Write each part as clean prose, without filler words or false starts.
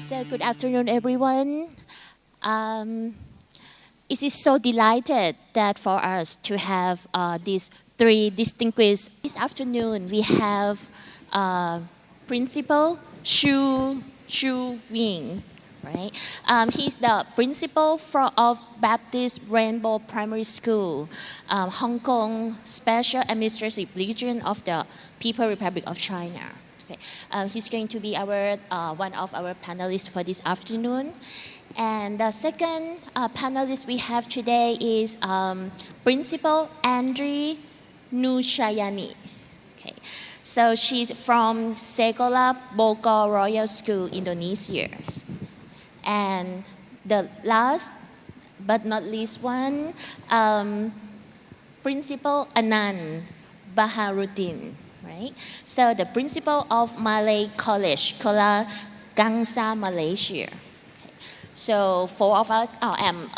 So good afternoon, everyone. It is so delighted that for us to have these three distinguished. This afternoon we have Principal Chu Tsz Wing, right? He's the principal of Baptist Rainbow Primary School, Hong Kong Special Administrative Region of the People's Republic of China. Okay. He's going to be our one of our panelists for this afternoon. And the second panelist we have today is Principal Andri Nurcahyani. Okay. So she's from Sekolah Bogor Royal School, Indonesia. And the last but not least one, Principal Anand Baharuddin. Right? So the principal of Malay College, Kuala, Kangsar, Malaysia. Okay. So four of us, I'm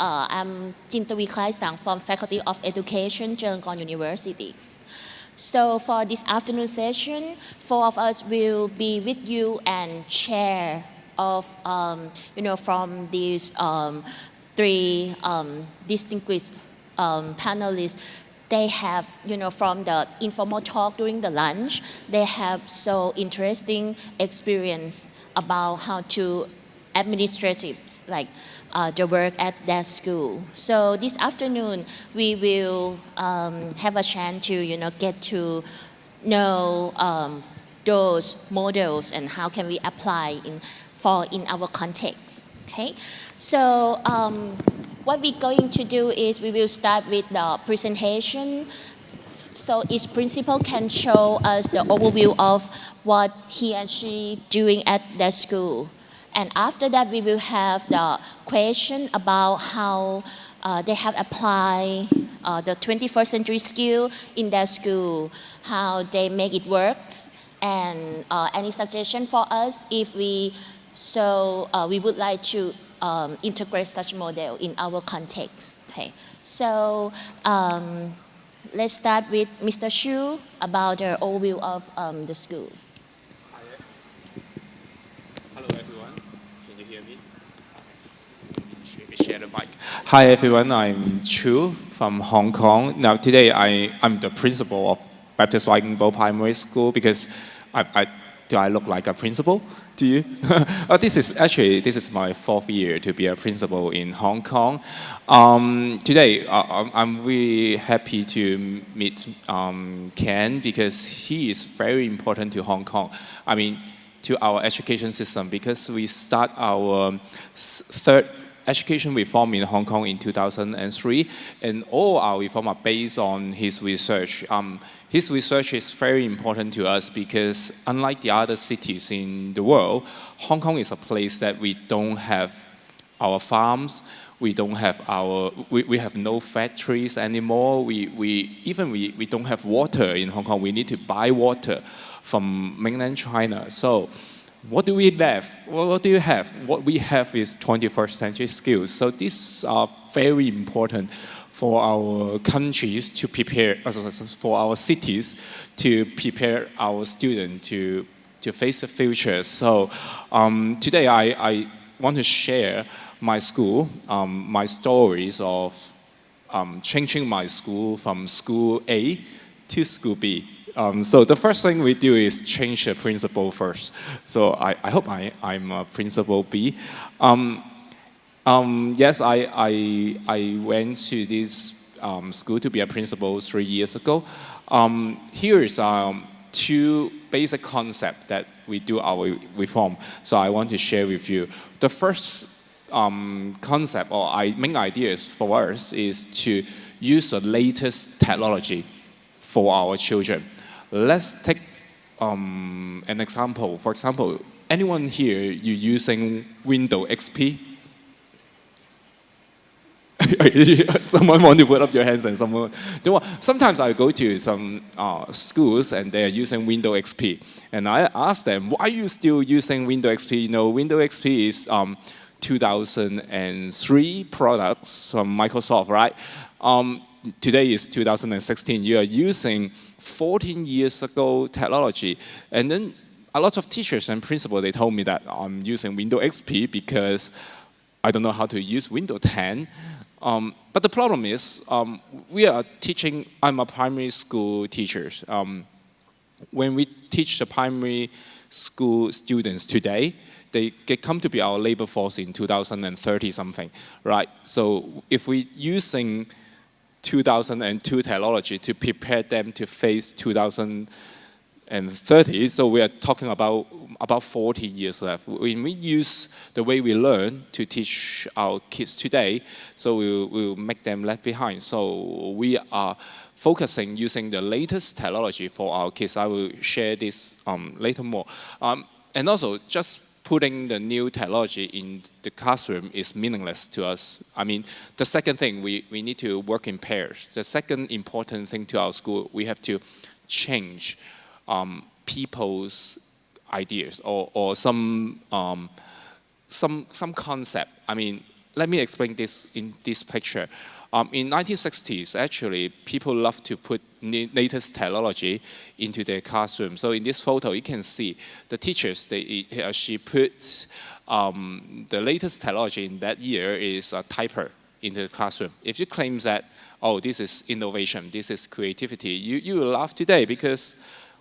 Jintavee Khlaisang from Faculty of Education, Chulalongkorn Universities. So for this afternoon session, four of us will be with you and share of, from these three distinguished panelists. They have, from the informal talk during the lunch, they have so interesting experience about how to administrative, like the work at their school. So this afternoon, we will have a chance to, get to know those models and how can we apply in our context. Okay, so. What we're going to do is we will start with the presentation. So each principal can show us the overview of what he and she doing at their school. And after that, we will have the question about how they have applied the 21st century skill in their school, how they make it work, and any suggestion for us if we would like to integrate such model in our context. Okay, so let's start with Mr. Chu about the overview of the school. Hello everyone, can you hear me? Maybe share the mic. Hi everyone, I'm Chu from Hong Kong. Now today I'm the principal of Baptist Rainbow Primary School because do I look like a principal? Do you? This is my fourth year to be a principal in Hong Kong. Today, I'm really happy to meet Ken because he is very important to Hong Kong. I mean, to our education system because we start our third education reform in Hong Kong in 2003, and all our reform are based on his research. His research is very important to us because unlike the other cities in the world, Hong Kong is a place that we don't have our farms, we don't have we have no factories anymore, we don't have water in Hong Kong, we need to buy water from mainland China. So what do we have? What do you have? What we have is 21st century skills. So these are very important for our countries to prepare, for our cities to prepare our students to face the future. So today I want to share my school, my stories of changing my school from school A to school B. So the first thing we do is change the principal first. So I hope I'm a principal B. Yes, I went to this school to be a principal 3 years ago. Here is two basic concepts that we do our reform. So I want to share with you. The first concept or main ideas for us is to use the latest technology for our children. Let's take an example. For example, anyone here using Windows XP? Someone want to put up your hands and someone don't. Sometimes I go to some schools and they are using Windows XP, and I ask them, why are you still using Windows XP? You know, Windows XP is 2003 products from Microsoft, right? Today is 2016. You are using 14 years ago technology, and then a lot of teachers and principals, they told me that I'm using Windows XP because I don't know how to use Windows 10. But the problem is, we are teaching, I'm a primary school teacher. When we teach the primary school students today, they come to be our labor force in 2030 something, right? So if we're using 2002 technology to prepare them to face 2030, so we are talking about 40 years left. When we use the way we learn to teach our kids today, so we'll make them left behind. So we are focusing using the latest technology for our kids. I will share this later more. And also, just putting the new technology in the classroom is meaningless to us. I mean, the second thing, we need to work in pairs. The second important thing to our school, we have to change people's ideas or some concept. I mean, let me explain this in this picture. In 1960s, actually, people love to put latest technology into their classroom. So in this photo, you can see the teachers, she puts the latest technology in that year is a typer into the classroom. If you claim that, oh, this is innovation, this is creativity, you will laugh today because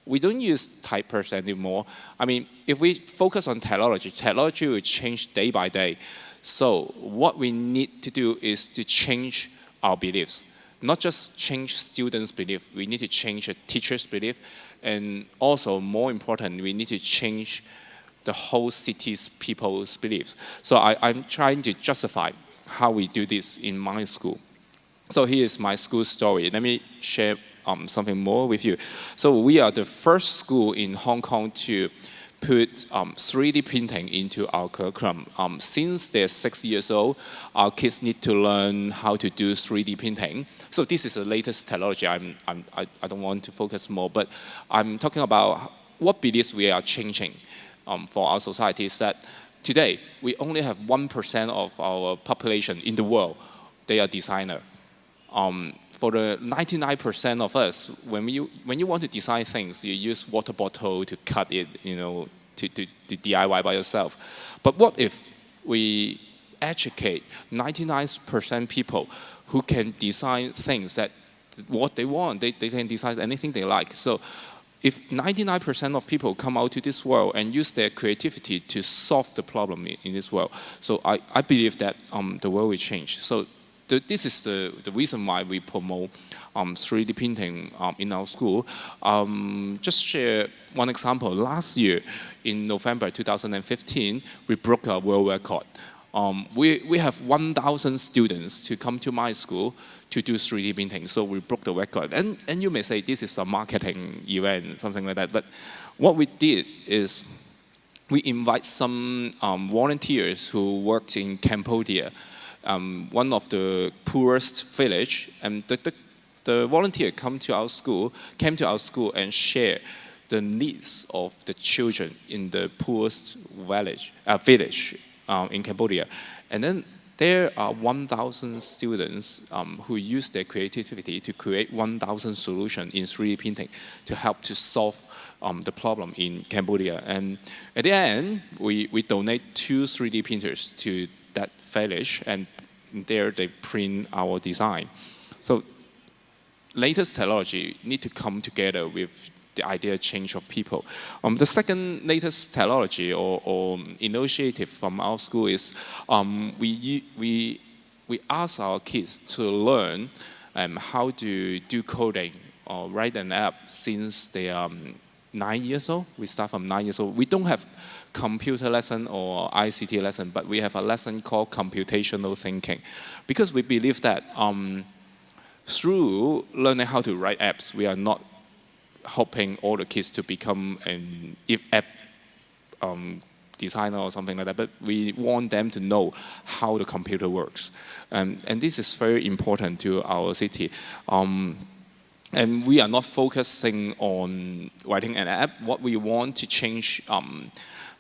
we don't use typers anymore. I mean, if we focus on technology, technology will change day by day. So what we need to do is to change our beliefs. Not just change students' belief, we need to change the teachers' belief. And also, more important, we need to change the whole city's people's beliefs. So I'm trying to justify how we do this in my school. So here's my school story. Let me share something more with you. So we are the first school in Hong Kong to put 3D printing into our curriculum. Since they're 6 years old, our kids need to learn how to do 3D printing. So this is the latest technology. I don't want to focus more, but I'm talking about what beliefs we are changing for our society is that today, we only have 1% of our population in the world, they are designer. For the 99% of us, when you want to design things, you use water bottle to cut it, to DIY by yourself. But what if we educate 99% people who can design things that what they want, they can design anything they like. So if 99% of people come out to this world and use their creativity to solve the problem in this world, so I believe that the world will change. So this is the reason why we promote 3D printing in our school. Just share one example. Last year, in November 2015, we broke a world record. We have 1,000 students to come to my school to do 3D printing, so we broke the record. And you may say this is a marketing event, something like that, but what we did is we invite some volunteers who worked in Cambodia, one of the poorest village, and the volunteer came to our school and shared the needs of the children in the poorest village in Cambodia. And then there are 1,000 students who use their creativity to create 1,000 solutions in 3D printing to help to solve the problem in Cambodia. And at the end, we donate 2 3D printers to that village, and there they print our design. So latest technology need to come together with the idea change of people. The second latest technology or initiative from our school is we ask our kids to learn how to do coding or write an app since they are 9 years old. We start from 9 years old. We don't have computer lesson or ICT lesson, but we have a lesson called computational thinking, because we believe that through learning how to write apps, we are not hoping all the kids to become an app designer or something like that, but we want them to know how the computer works. And this is very important to our city. And we are not focusing on writing an app. What we want to change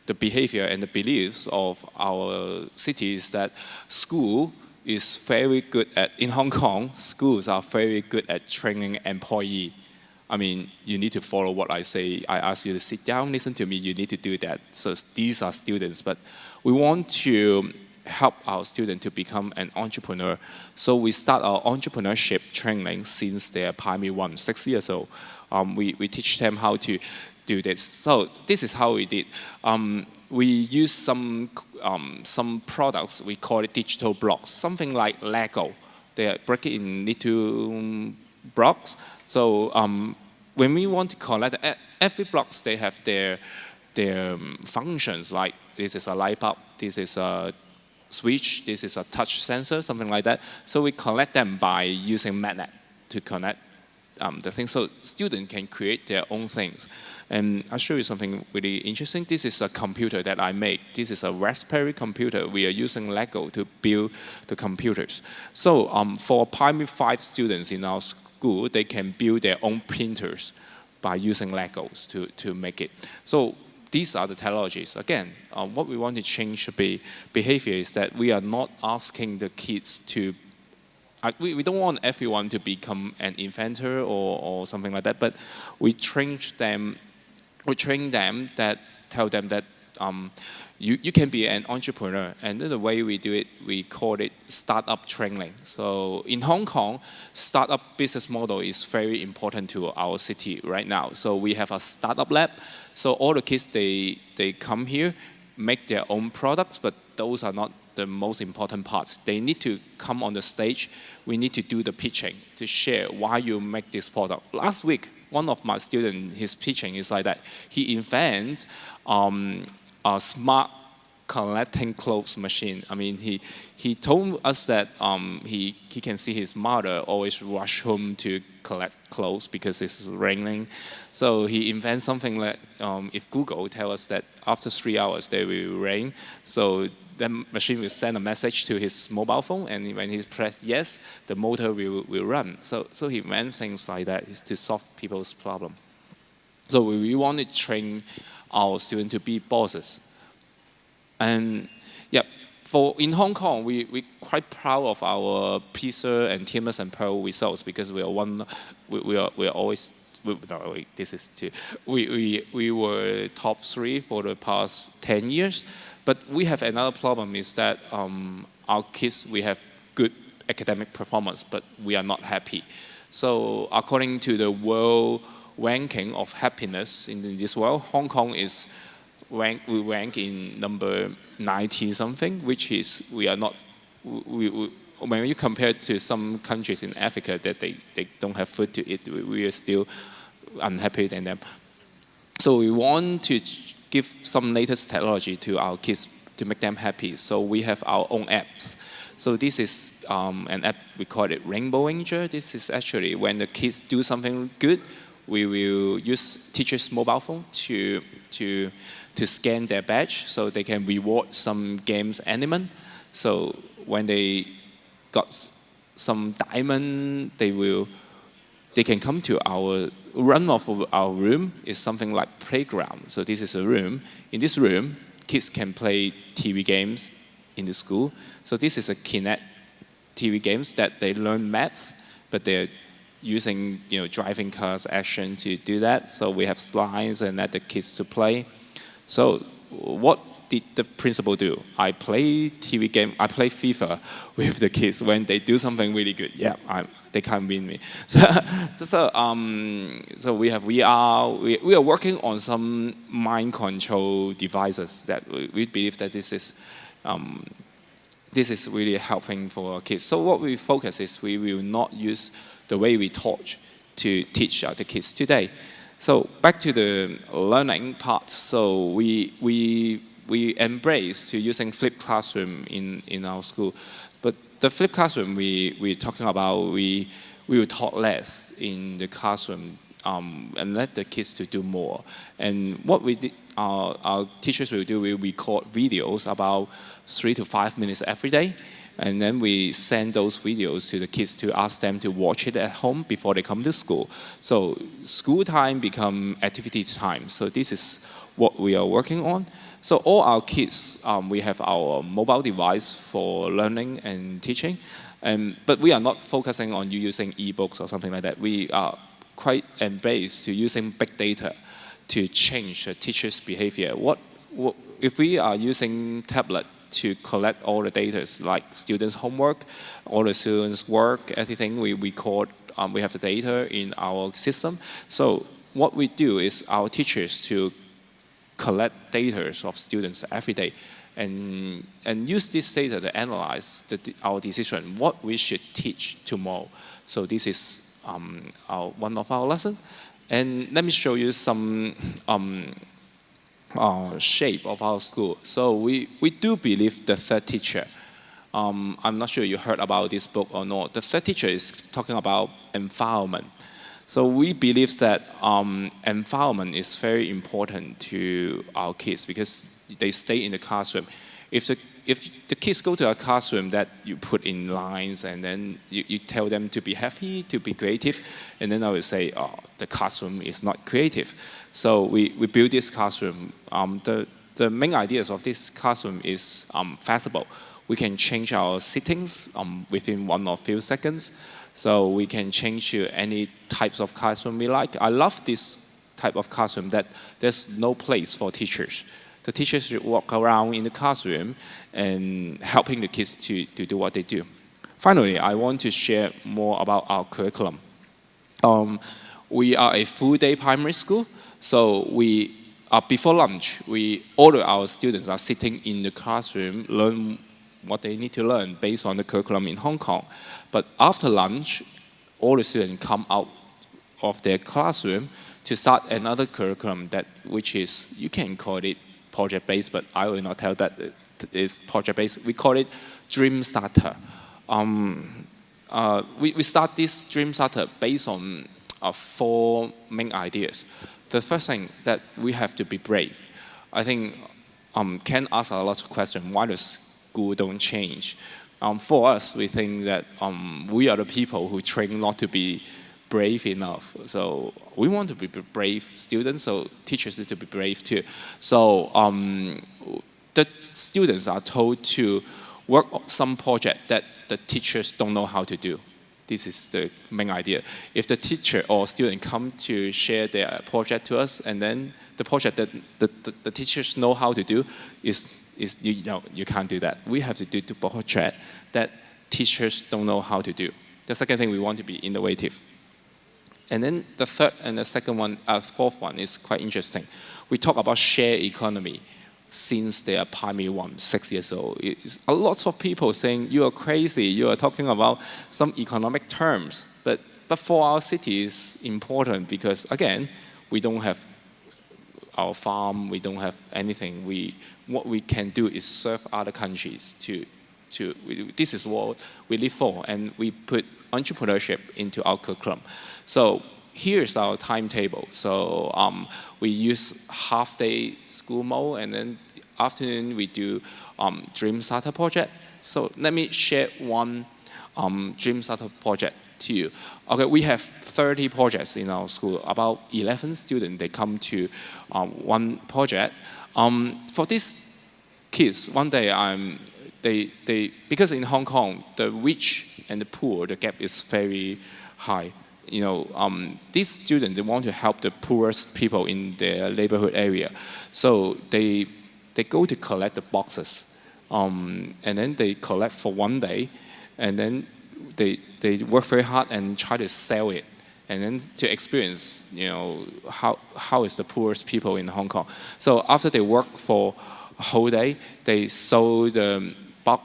the behavior and the beliefs of our city is that school is very good at, in Hong Kong, schools are very good at training employee. I mean, you need to follow what I say. I ask you to sit down, listen to me, you need to do that. So these are students, but we want to help our students to become an entrepreneur. So we start our entrepreneurship training since they are primary 1, 6 years old. We teach them how to do this. So this is how we did. We use some products, we call it digital blocks, something like Lego. They break it in little blocks. So when we want to collect, every blocks they have their functions, like this is a light bulb, this is a switch, this is a touch sensor, something like that. So we collect them by using magnet to connect the thing. So students can create their own things. And I'll show you something really interesting. This is a computer that I made. This is a Raspberry computer. We are using Lego to build the computers. So for primary 5 students in our school, they can build their own printers by using Legos to make it. So these are the technologies. Again, what we want to change the behavior is that we are not asking the kids to, we don't want everyone to become an inventor or something like that, but we train them that, tell them that you can be an entrepreneur. And the way we do it, we call it startup training. So in Hong Kong, startup business model is very important to our city right now. So we have a startup lab. So all the kids, they come here, make their own products, but those are not the most important parts. They need to come on the stage. We need to do the pitching to share why you make this product. Last week, one of my students, his pitching is like that. He invents a smart collecting clothes machine. I mean, he told us that he can see his mother always rush home to collect clothes because it's raining. So he invents something like, if Google tell us that after 3 hours there will rain, so the machine will send a message to his mobile phone, and when he press yes, the motor will run. So he invents things like that to solve people's problem. So we want to train our students to be bosses. And yeah, in Hong Kong, we're quite proud of our PISA and TMS and Pearl results because we were top 3 for the past 10 years. But we have another problem is that our kids, we have good academic performance, but we are not happy. So according to the world ranking of happiness in this world, Hong Kong is we rank in number 90 something, which is we are not. When you compare to some countries in Africa that they don't have food to eat, we are still unhappy than them. So we want to give some latest technology to our kids to make them happy. So we have our own apps. So this is an app, we call it Rainbow Ranger. This is actually when the kids do something good, we will use teachers' mobile phone to scan their badge so they can reward some games element. So when they got some diamond, they can come to our run off of our room is something like playground. So this is a room. In this room, kids can play TV games in the school. So this is a Kinect TV games that they learn maths, but they're using driving cars action to do that. So we have slides and let the kids to play. So what did the principal do? I play TV game. I play FIFA with the kids when they do something really good. Yeah, they can't win me. So we have VR. We are working on some mind control devices that we believe that this is really helping for our kids. So what we focus is we will not use the way we taught to teach the kids today. So back to the learning part. So we embrace to using flipped classroom in our school. But the flipped classroom we're talking about, we will taught less in the classroom and let the kids to do more. And what we did, our teachers will do, we record videos about 3 to 5 minutes every day. And then we send those videos to the kids to ask them to watch it at home before they come to school. So school time become activity time. So this is what we are working on. So all our kids, we have our mobile device for learning and teaching. But we are not focusing on you using ebooks or something like that. quite embraced to using big data to change the teacher's behavior. If we are using tablet to collect all the data, like students' homework, all the students' work, everything, we record, we have the data in our system. So what we do is our teachers to collect data of students every day and use this data to analyze our decision, what we should teach tomorrow. So this is one of our lessons. And let me show you some shape of our school. So we do believe the third teacher. I'm not sure you heard about this book or not. The third teacher is talking about environment. So we believe that environment is very important to our kids because they stay in the classroom. If the kids go to a classroom that you put in lines and then you tell them to be happy, to be creative, and then I would say, oh, the classroom is not creative. So we build this classroom. The main ideas of this classroom is flexible. We can change our settings within 1 or few seconds. So we can change to any types of classroom we like. I love this type of classroom that there's no place for teachers. The teachers should walk around in the classroom and helping the kids to do what they do. Finally, I want to share more about our curriculum. We are a full-day primary school, so before lunch, all of our students are sitting in the classroom, learn what they need to learn based on the curriculum in Hong Kong. But after lunch, all the students come out of their classroom to start another curriculum which is, you can call it project-based, but I will not tell that it is project-based. We call it Dream Starter. We start this Dream Starter based on 4 main ideas. The first thing that we have to be brave. I think Ken asked a lot of questions. Why does school don't change? For us, we think that we are the people who train not to be brave enough. So we want to be brave students, so teachers need to be brave too. So the students are told to work on some project that the teachers don't know how to do. This is the main idea. If the teacher or student come to share their project to us, and then the project that the teachers know how to do you can't do that. We have to do the project that teachers don't know how to do. The second thing, we want to be innovative. And then the third and the fourth one is quite interesting. We talk about shared economy since they are primary 1, 6 years old. It's a lot of people saying, you are crazy, you are talking about some economic terms. But for our city, it's important because, again, we don't have our farm, we don't have anything. What we can do is serve other countries. This is what we live for, and we put entrepreneurship into our curriculum. So here's our timetable. So we use half-day school mode, and then afternoon we do Dream Starter project. So let me share one Dream Starter project to you. Okay, we have 30 projects in our school. About 11 students, they come to one project. For these kids, one day because in Hong Kong, the rich and the poor, the gap is very high. These students, they want to help the poorest people in their neighborhood area. So they go to collect the boxes. And then they collect for one day. And then they work very hard and try to sell it. And then to experience, how is the poorest people in Hong Kong. So after they work for a whole day, they sold the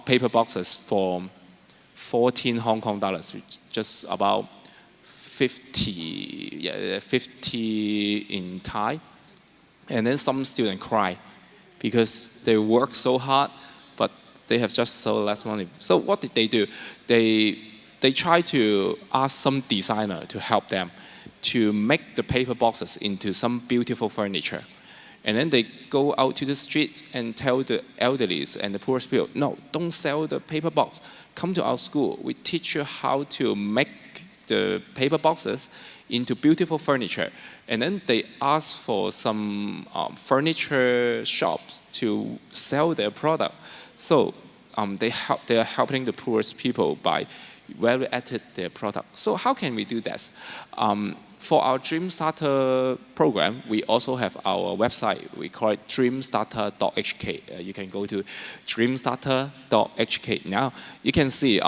paper boxes for 14 Hong Kong dollars, which just about 50 in Thai. And then some students cry because they work so hard, but they have just so less money. So what did they do? They try to ask some designer to help them to make the paper boxes into some beautiful furniture. And then they go out to the streets and tell the elderly and the poorest people, no, don't sell the paper box. Come to our school. We teach you how to make the paper boxes into beautiful furniture. And then they ask for some furniture shops to sell their product. So they are helping the poorest people by value-added their product. So how can we do this? For our Dream Starter program, we also have our website. We call it dreamstarter.hk. You can go to dreamstarter.hk. Now, you can see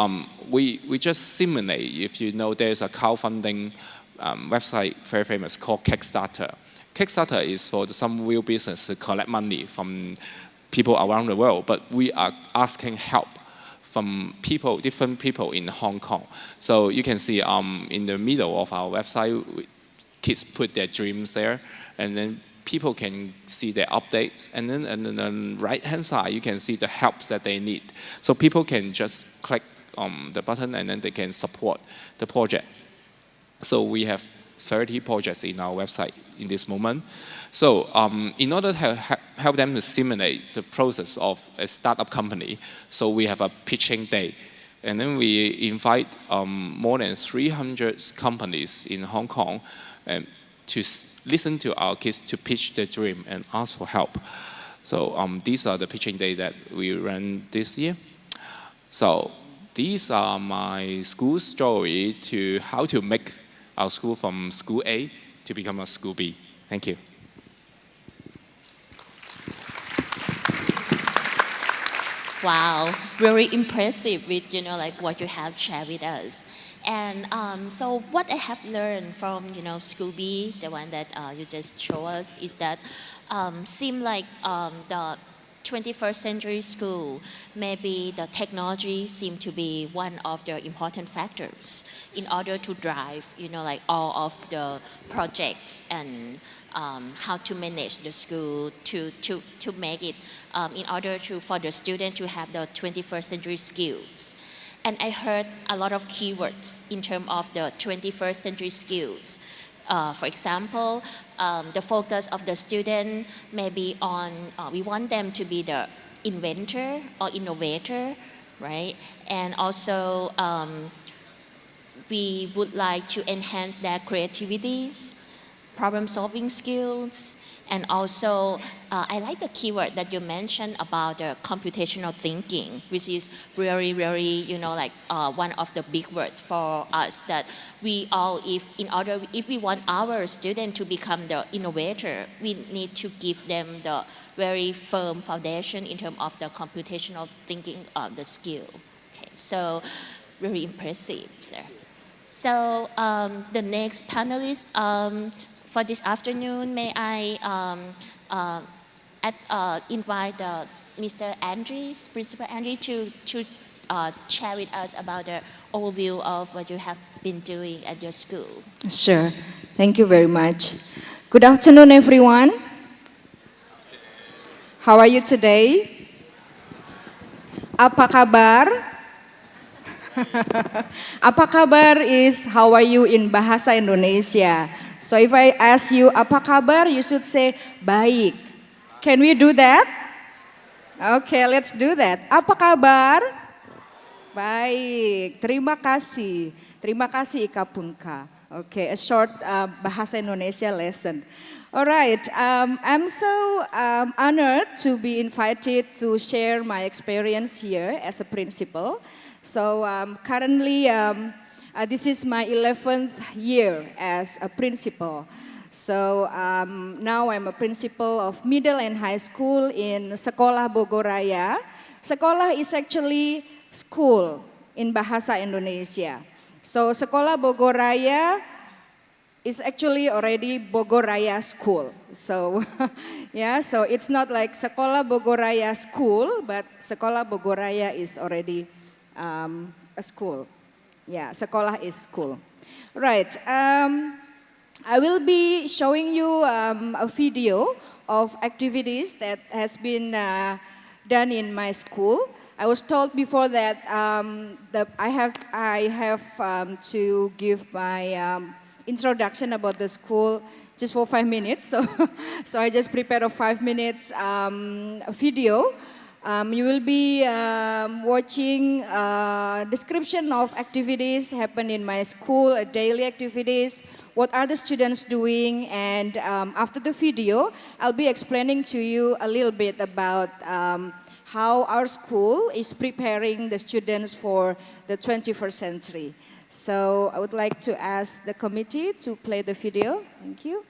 we just simulate, if you know, there's a crowdfunding website, very famous, called Kickstarter. Kickstarter is for some real business to collect money from people around the world, but we are asking help from people, different people in Hong Kong. So you can see in the middle of our website, kids put their dreams there, and then people can see their updates. And then on the right-hand side, you can see the helps that they need. So people can just click on the button, and then they can support the project. So we have 30 projects in our website in this moment. So in order to help them to simulate the process of a startup company, so we have a pitching day. And then we invite more than 300 companies in Hong Kong to listen to our kids to pitch their dream and ask for help. So these are the pitching day that we ran this year. So these are my school story to how to make our school from school A to become a school B. Thank you. Wow, very impressive with like what you have shared with us. And so what I have learned from school B, the one that you just showed us, is that seem like the 21st century school, maybe the technology seem to be one of the important factors in order to drive, like all of the projects and how to manage the school to make it in order for the student to have the 21st century skills. And I heard a lot of keywords in terms of the 21st century skills. For example, the focus of the student may be on, we want them to be the inventor or innovator, right? And also, we would like to enhance their creativities, problem-solving skills, and also, I like the keyword that you mentioned about the computational thinking, which is really, really, like one of the big words for us that we all, if we want our student to become the innovator, we need to give them the very firm foundation in terms of the computational thinking, the skill. Okay, so very impressive, sir. So the next panelist for this afternoon, may I invite Mr. Andri, Principal Andri, to share with us about the overview of what you have been doing at your school. Sure. Thank you very much. Good afternoon, everyone. How are you today? Apa kabar? Apa kabar is how are you in Bahasa Indonesia. So if I ask you apa kabar, you should say baik. Can we do that? Okay, let's do that. Apa kabar? Baik. Terima kasih. Terima kasih Ika Punka. Okay, a short Bahasa Indonesia lesson. All right, I'm so honored to be invited to share my experience here as a principal. So currently, this is my 11th year as a principal. So now I'm a principal of middle and high school in Sekolah Bogor Raya. Sekolah is actually school in Bahasa Indonesia. So Sekolah Bogor Raya is actually already Bogor Raya school. So yeah, so it's not like Sekolah Bogor Raya school, but Sekolah Bogor Raya is already a school. Yeah, Sekolah is school. Right, I will be showing you a video of activities that has been done in my school. I was told before that, I have to give my introduction about the school just for 5 minutes. So I just prepared a 5 minutes video. You will be watching a description of activities happen in my school, daily activities, what are the students doing, and after the video, I'll be explaining to you a little bit about how our school is preparing the students for the 21st century. So I would like to ask the committee to play the video. Thank you.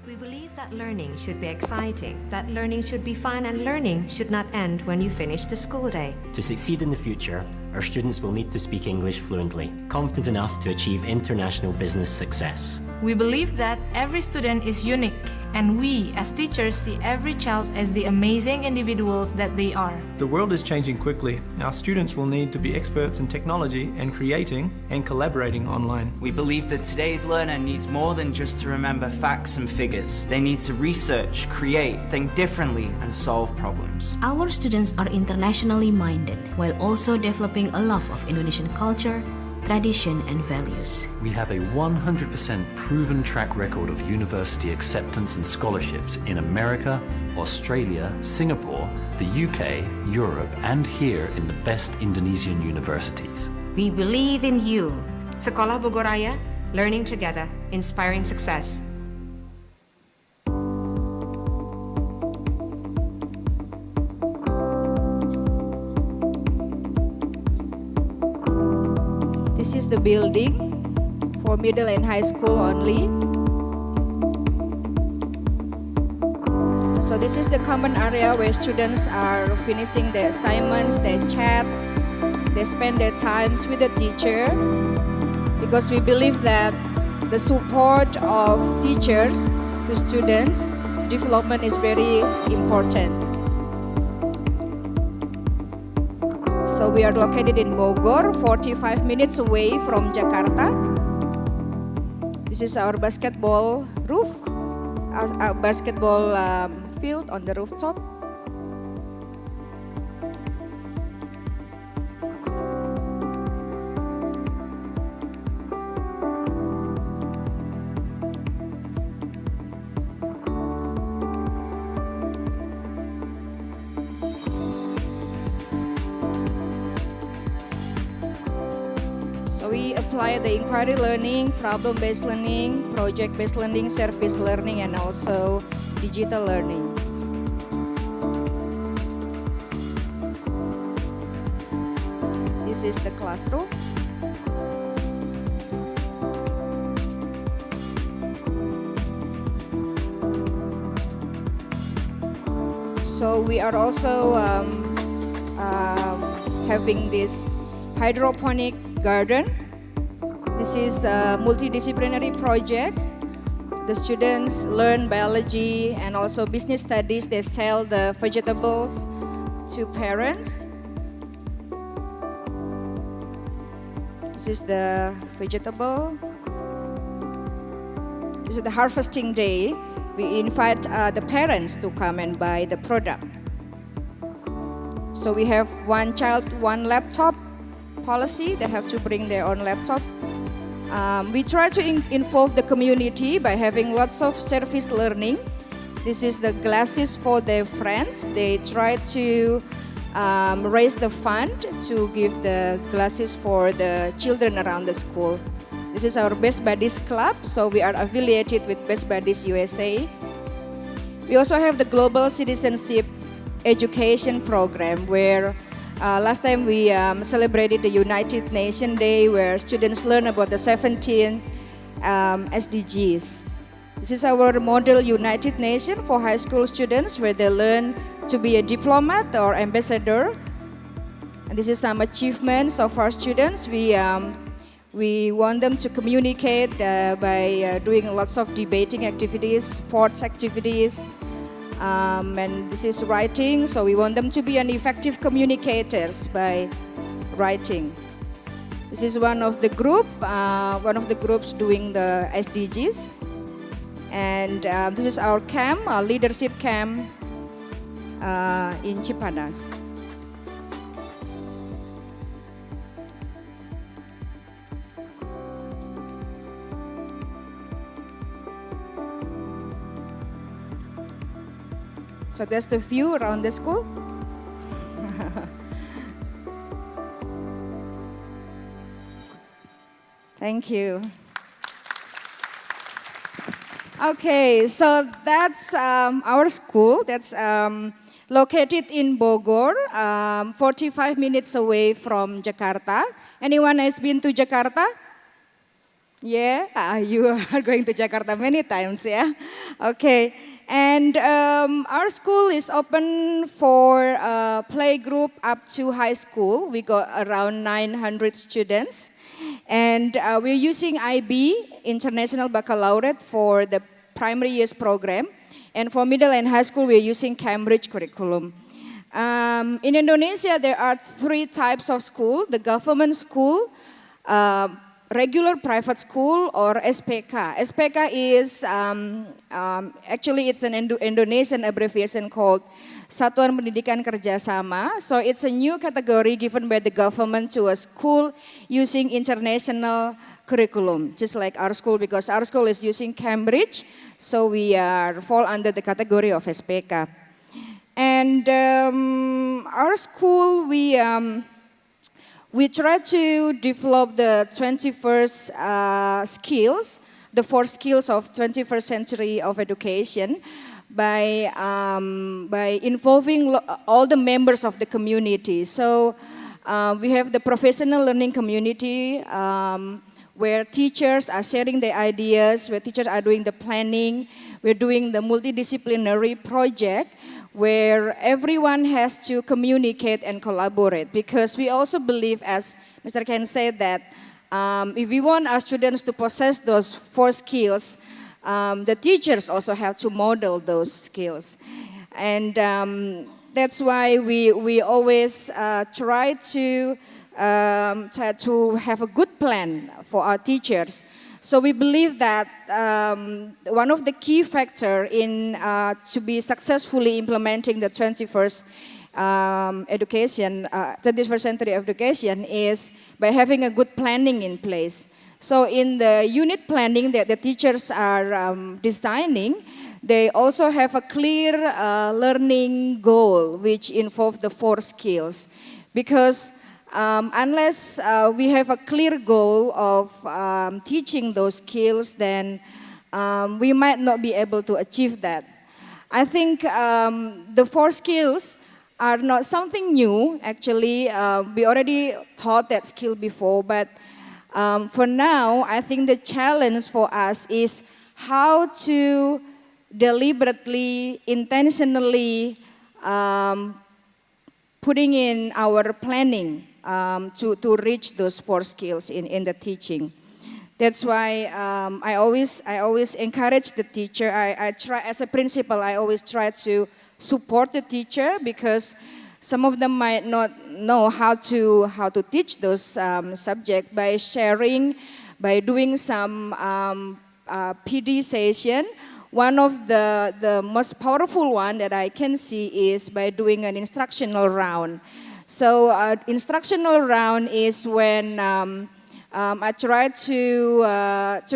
We believe that learning should be exciting, that learning should be fun, and learning should not end when you finish the school day. To succeed in the future, our students will need to speak English fluently, confident enough to achieve international business success. We believe that every student is unique, and we, as teachers, see every child as the amazing individuals that they are. The world is changing quickly. Our students will need to be experts in technology and creating and collaborating online. We believe that today's learner needs more than just to remember facts and figures. They need to research, create, think differently, and solve problems. Our students are internationally minded, while also developing a love of Indonesian culture, tradition and values. We have a 100% proven track record of university acceptance and scholarships in America, Australia, Singapore, the UK, Europe, and here in the best Indonesian universities. We believe in you. Sekolah Bogor Raya, learning together, inspiring success. This is the building for middle and high school only. So this is the common area where students are finishing their assignments, they chat, they spend their times with the teacher, because we believe that the support of teachers to students' development is very important. So we are located in Bogor, 45 minutes away from Jakarta. This is our basketball roof, our basketball field on the rooftop. So we apply the inquiry learning, problem-based learning, project-based learning, service learning, and also digital learning. This is the classroom. So we are also having this hydroponic garden. This is a multidisciplinary project. The students learn biology and also business studies. They sell the vegetables to parents. This is the vegetable. This is the harvesting day. We invite the parents to come and buy the product. So we have one child, one laptop policy. They have to bring their own laptop. We try to involve the community by having lots of service learning. This is the glasses for their friends. They try to raise the fund to give the glasses for the children around the school. This is our Best Buddies Club, so we are affiliated with Best Buddies USA. We also have the Global Citizenship Education Program, where last time we celebrated the United Nations Day, where students learn about the 17 SDGs. This is our model United Nations for high school students, where they learn to be a diplomat or ambassador. And this is some achievements of our students. We want them to communicate by doing lots of debating activities, sports activities, and this is writing. So we want them to be an effective communicators by writing. This is one of the groups doing the SDGs. And this is our camp, our leadership camp in Cipanas. So that's the view around the school. Thank you. Okay, so that's our school. That's located in Bogor, 45 minutes away from Jakarta. Anyone has been to Jakarta? Yeah, you are going to Jakarta many times, yeah? Okay, and our school is open for playgroup up to high school. We got around 900 students. And we're using IB, International Baccalaureate, for the primary years program. And for middle and high school, we're using Cambridge curriculum. In Indonesia, there are 3 types of school: the government school, regular private school, or SPK. SPK is, actually it's an Indonesian abbreviation called Satuan Pendidikan Kerjasama. So it's a new category given by the government to a school using international curriculum, just like our school, because our school is using Cambridge, so we fall under the category of SPK. And our school, we try to develop the 21st skills, the 4 skills of 21st century of education, by involving all the members of the community. So we have the professional learning community, where teachers are sharing their ideas, where teachers are doing the planning. We're doing the multidisciplinary project, where everyone has to communicate and collaborate, because we also believe, as Mr. Ken said, that if we want our students to possess those 4 skills, the teachers also have to model those skills. And that's why we always try to have a good plan for our teachers. So we believe that one of the key factors in to be successfully implementing the 21st century education is by having a good planning in place. So in the unit planning that the teachers are designing, they also have a clear learning goal which involves the 4 skills. Because unless we have a clear goal of teaching those skills, then we might not be able to achieve that. I think the 4 skills are not something new. Actually, we already taught that skill before, but for now, I think the challenge for us is how to deliberately, intentionally putting in our planning to reach those 4 skills in the teaching. That's why I always encourage the teacher. I try, as a principal, I always try to support the teacher, because some of them might not know how to teach those subjects, by sharing, by doing some PD session. One of the most powerful one that I can see is by doing an instructional round. So instructional round is when I try to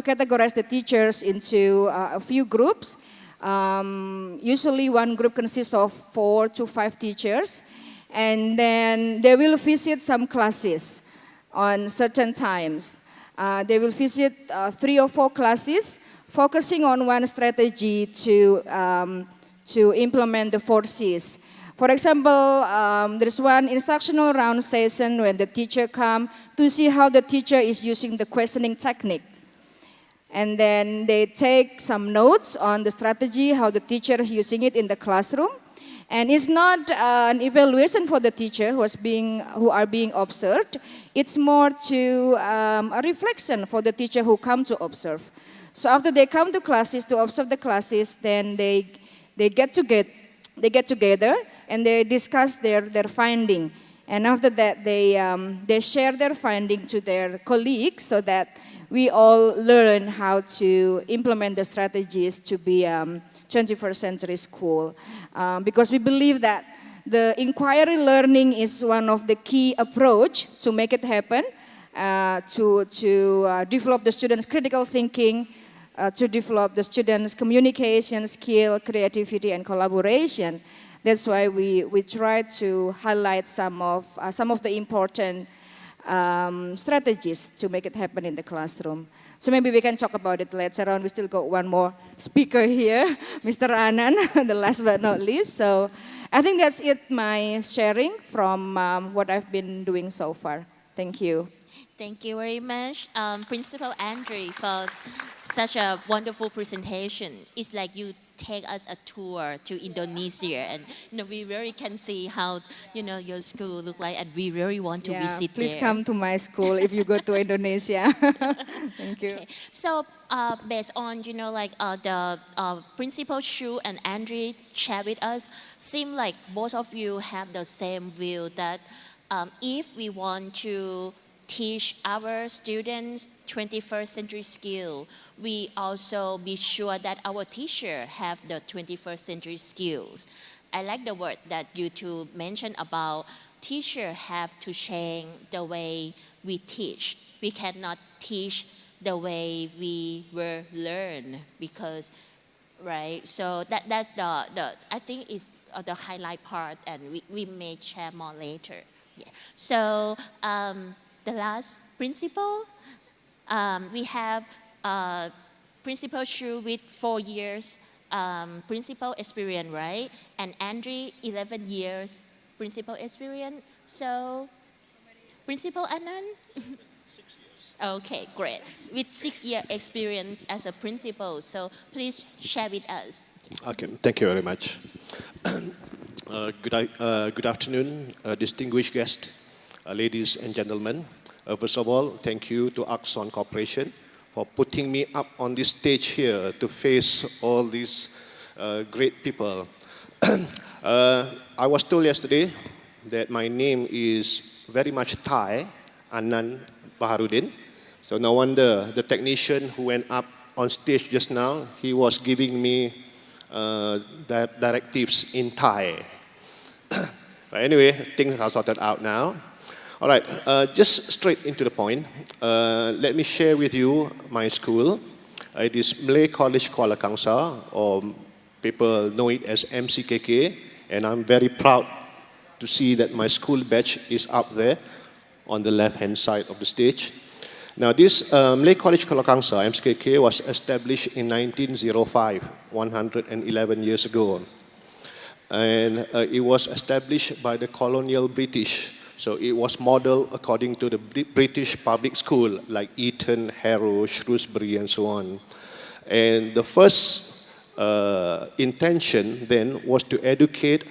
categorize the teachers into a few groups. Usually one group consists of 4 to 5 teachers, and then they will visit some classes on certain times. They will visit 3 or 4 classes, focusing on one strategy to implement the 4 C's. For example, there's one instructional round session when the teacher comes to see how the teacher is using the questioning technique. And then they take some notes on the strategy, how the teacher is using it in the classroom. And it's not an evaluation for the teacher who are being observed. It's more to a reflection for the teacher who come to observe. So after they come to classes to observe the classes, then they get together and they discuss their finding. And after that, they share their finding to their colleagues, so that we all learn how to implement the strategies to be 21st century school. Because we believe that the inquiry learning is one of the key approach to make it happen, to develop the students' critical thinking, to develop the students' communication skill, creativity, and collaboration. That's why we try to highlight some of the important strategies to make it happen in the classroom. So maybe we can talk about it later on. We still got one more speaker here, Mr. Anand, the last but not least. So I think that's it, my sharing from what I've been doing so far. Thank you. Thank you very much, Principal Andri, for such a wonderful presentation. It's like you take us a tour to Indonesia, and we really can see how your school look like, and we really want to visit please there. come to my school if you go to Indonesia. Thank you. Okay. So based on the Principal Chu and Andri shared with us, seem like both of you have the same view that if we want to teach our students 21st century skill, we also be sure that our teacher have the 21st century skills. I like the word that you two mentioned about teacher have to change the way we teach. We cannot teach the way we were learned because, right? So that's the I think is the highlight part, and we may share more later. Yeah. So the last principal, we have Principal Chu with 4 years principal experience, right? And Andri, 11 years principal experience. So, Principal Anand? 6 years. Okay, great. With 6 year experience as a principal. So, please share with us. Okay, thank you very much. Good afternoon, distinguished guests. Ladies and gentlemen, first of all, thank you to Axon Corporation for putting me up on this stage here to face all these great people. I was told yesterday that my name is very much Thai, Anand Baharuddin. So no wonder the technician who went up on stage just now, he was giving me directives in Thai. But anyway, things are sorted out now. All right, just straight into the point. Let me share with you my school. It is Malay College Kuala Kangsar, or people know it as MCKK, and I'm very proud to see that my school badge is up there on the left-hand side of the stage. Now, this Malay College Kuala Kangsar, MCKK, was established in 1905, 111 years ago. And it was established by the colonial British. So it was modeled according to the British public school, like Eton, Harrow, Shrewsbury, and so on. And the first intention then was to educate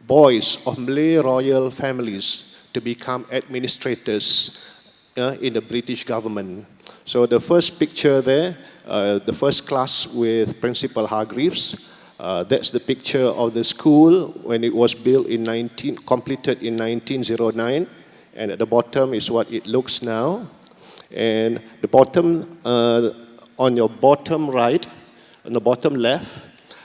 boys of Malay royal families to become administrators in the British government. So the first picture there, the first class with Principal Hargreaves. That's the picture of the school when it was built completed in 1909, and at the bottom is what it looks now. And the bottom, on your bottom right, on the bottom left,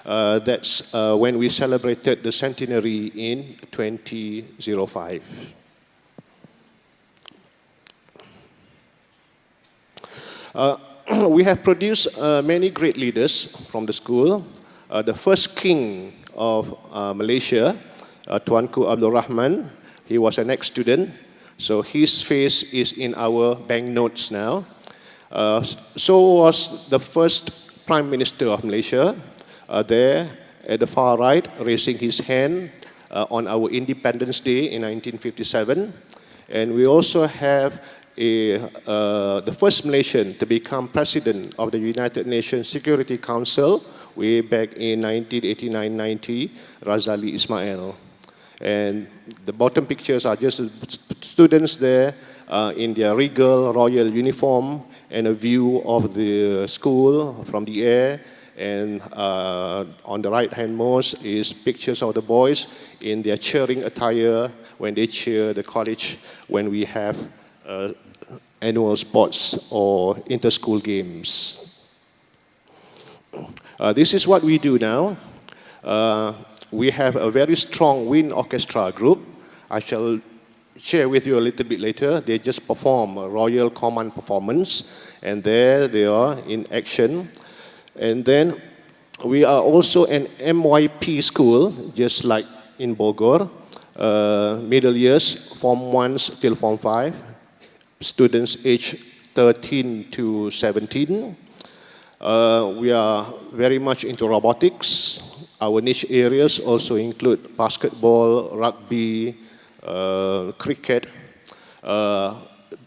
that's when we celebrated the centenary in 2005. We have produced many great leaders from the school. The first king of Malaysia, Tuanku Abdul Rahman, he was an ex-student, so his face is in our banknotes now. So was the first Prime Minister of Malaysia, there at the far right, raising his hand on our Independence Day in 1957. And we also have the first Malaysian to become President of the United Nations Security Council, way back in 1989-90, Razali Ismail. And the bottom pictures are just students there in their regal royal uniform, and a view of the school from the air. And on the right-hand most is pictures of the boys in their cheering attire when they cheer the college when we have annual sports or inter-school games. This is what we do now. We have a very strong wind orchestra group. I shall share with you a little bit later. They just perform a Royal Command performance, and there they are in action. And then we are also an MYP school, just like in Bogor. middle years, Form 1s till Form 5, students aged 13 to 17. We are very much into robotics. Our niche areas also include basketball, rugby, cricket,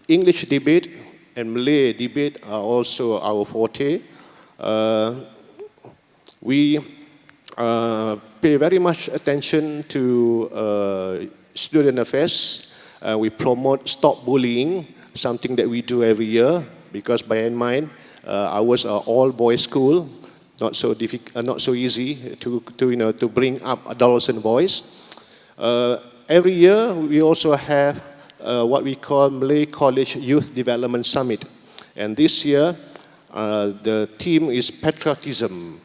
English debate and Malay debate are also our forte. We pay very much attention to student affairs. We promote stop bullying, something that we do every year, because bear in mind, ours are all boys school, not so easy to bring up adolescent boys. Every year we also have what we call Malay College Youth Development Summit, and this year the theme is patriotism.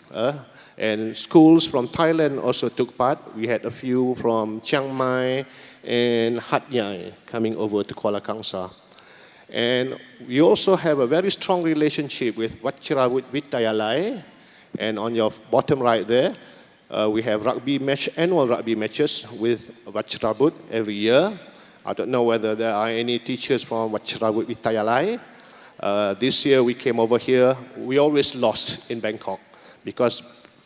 And schools from Thailand also took part. We had a few from Chiang Mai and Hat Yai coming over to Kuala Kangsar. And we also have a very strong relationship with Wachirawut Vidyalai. And on your bottom right there, we have annual rugby matches with Wachirawut every year. I don't know whether there are any teachers from Wachirawut Vidyalai. This year we came over here. We always lost in Bangkok because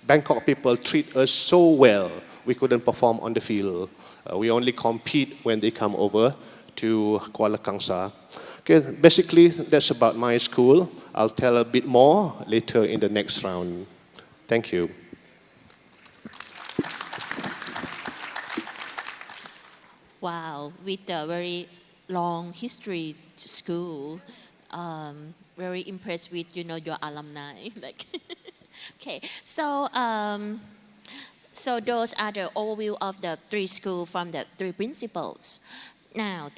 Bangkok people treat us so well, we couldn't perform on the field. We only compete when they come over to Kuala Kangsar. Okay, basically, that's about my school. I'll tell a bit more later in the next round. Thank you. Wow, with a very long history to school, very impressed with, your alumni. Okay, so so those are the overview of the three schools from the three principals. Now,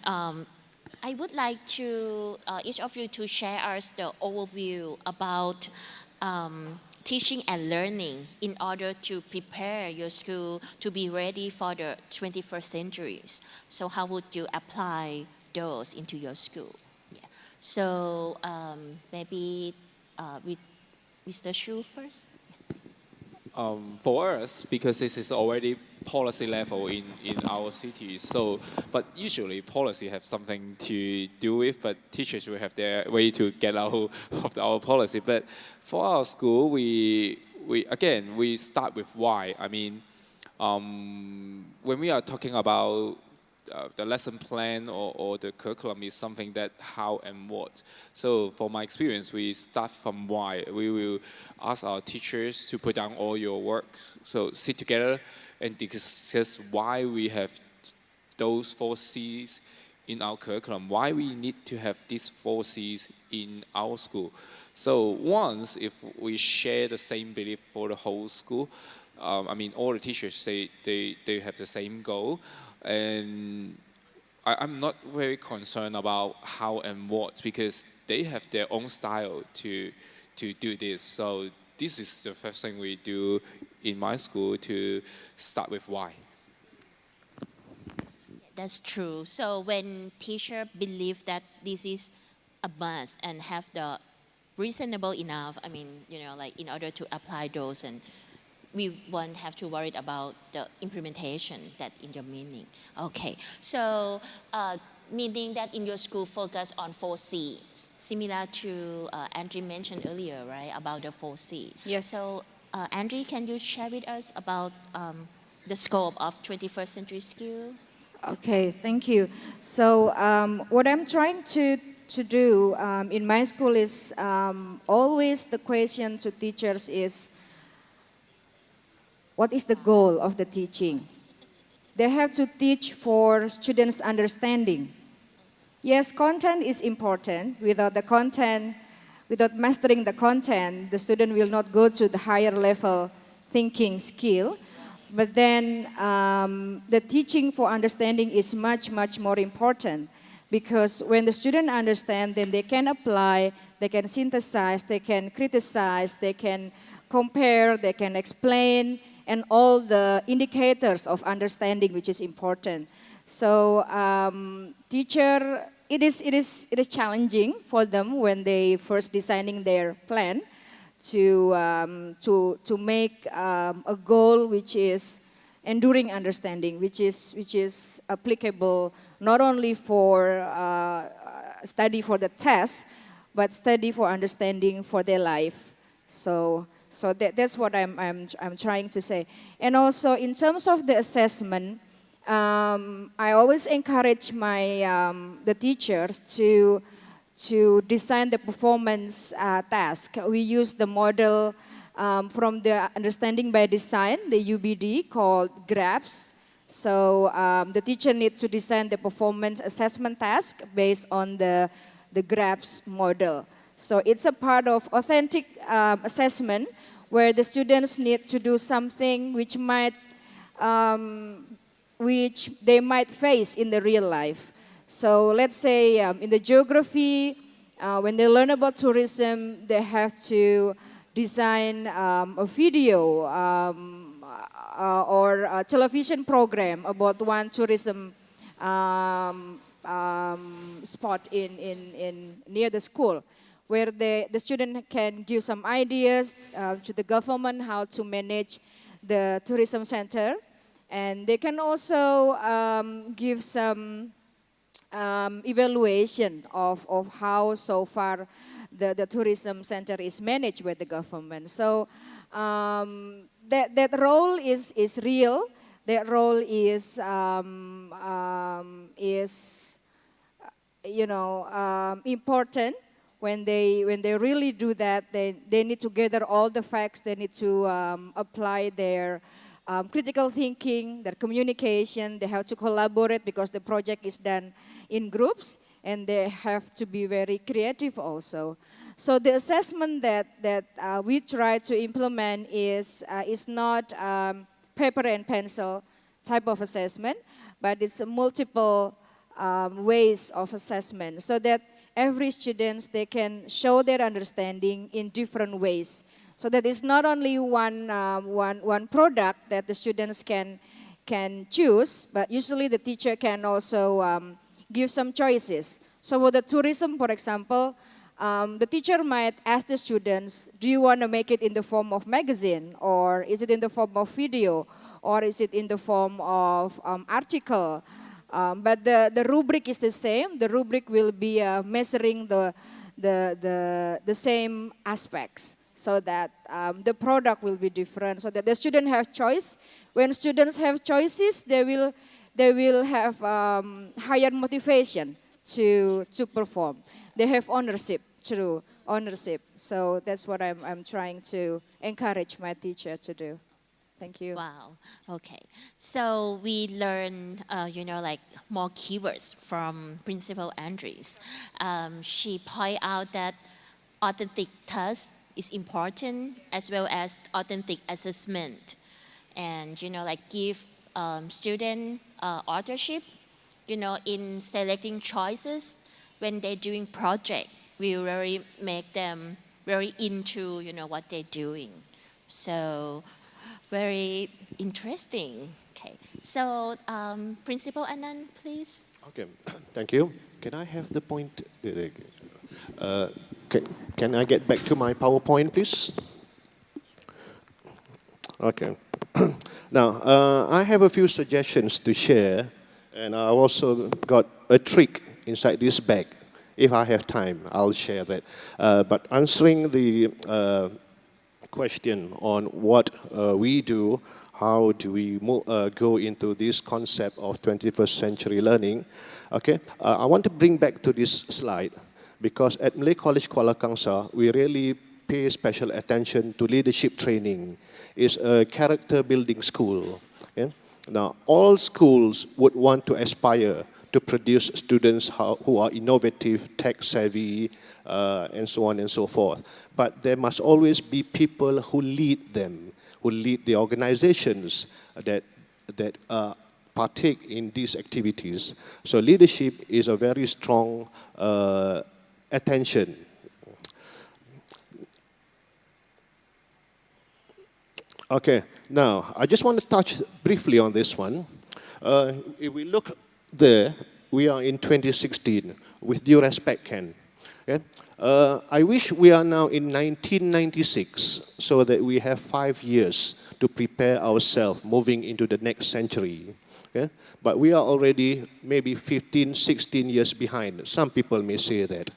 I would like to each of you to share us the overview about teaching and learning in order to prepare your school to be ready for the 21st centuries. So how would you apply those into your school? Yeah. So maybe with Mr. Chu first. For us, because this is already policy level in our cities, but usually policy have something to do with, but teachers will have their way to get out of our policy. But for our school, we start with why. I mean, when we are talking about the lesson plan or the curriculum is something that how and what. So for my experience, we start from why. We will ask our teachers to put down all your work. So sit together and discuss why we have those 4 C's in our curriculum, why we need to have these 4 C's in our school. So once if we share the same belief for the whole school, I mean all the teachers, they have the same goal. And I'm not very concerned about how and what, because they have their own style to do this. So this is the first thing we do in my school, to start with why. That's true. So when teacher believe that this is a must and have the reasonable enough, I mean, in order to apply those, and we won't have to worry about the implementation, that in your meaning. Okay, so meaning that in your school focus on 4 C's, similar to Andri mentioned earlier, right, about the 4 C. Yes. So Andri, can you share with us about the scope of 21st century school? Okay, thank you. So what I'm trying to do in my school is always the question to teachers is, what is the goal of the teaching? They have to teach for students' understanding. Yes, content is important. Without the content, without mastering the content, the student will not go to the higher level thinking skill. But then the teaching for understanding is much, much more important, because when the student understands, then they can apply, they can synthesize, they can criticize, they can compare, they can explain, and all the indicators of understanding, which is important. So teacher, it is challenging for them when they first designing their plan to make a goal which is enduring understanding, which is applicable not only for study for the test, but study for understanding for their life. So that's what I'm trying to say. And also in terms of the assessment, I always encourage the teachers to design the performance task. We use the model from the Understanding by Design, the UBD, called GRAPS. So the teacher needs to design the performance assessment task based on the GRAPS model. So it's a part of authentic assessment where the students need to do something which they might face in the real life. So let's say in the geography, when they learn about tourism, they have to design a video or a television program about one tourism spot near the school, where the student can give some ideas to the government how to manage the tourism center. And they can also give some evaluation of how so far the tourism center is managed by the government. So that role is real. That role is important. When they really do that, they need to gather all the facts. They need to apply their critical thinking, their communication. They have to collaborate because the project is done in groups, and they have to be very creative also. So the assessment that we try to implement is not paper and pencil type of assessment, but it's multiple ways of assessment, so that every student, they can show their understanding in different ways. So that it's not only one product that the students can choose, but usually the teacher can also give some choices. So for the tourism, for example, the teacher might ask the students, do you want to make it in the form of magazine, or is it in the form of video, or is it in the form of article? But the rubric is the same. The rubric will be measuring the same aspects, so that the product will be different, so that the student have choice. When students have choices, they will have higher motivation to perform. They have ownership, true ownership. So that's what I'm trying to encourage my teacher to do. Thank you. Wow. Okay. So we learned, like more keywords from Principal Andres. She pointed out that authentic test is important, as well as authentic assessment, and give student authorship. In selecting choices when they're doing project, we really make them very into what they're doing. So very interesting. Okay. So Principal Anand, please. Okay. Thank you. Can I have the point? Can I get back to my PowerPoint, please? Okay. Now, I have a few suggestions to share, and I also got a trick inside this bag. If I have time, I'll share that. But answering the question on what we do, how do we go into this concept of 21st century learning, okay? I want to bring back to this slide, because at Malay College Kuala Kangsar, we really pay special attention to leadership training. It's a character building school. Okay? Now, all schools would want to aspire to produce students who are innovative, tech savvy, and so on and so forth. But there must always be people who lead them, who lead the organizations that partake in these activities. So leadership is a very strong attention. Okay, now I just want to touch briefly on this one. If we look there, we are in 2016, with due respect, Ken. Okay? I wish we are now in 1996, so that we have 5 years to prepare ourselves moving into the next century. Okay? But we are already maybe 15, 16 years behind. Some people may say that.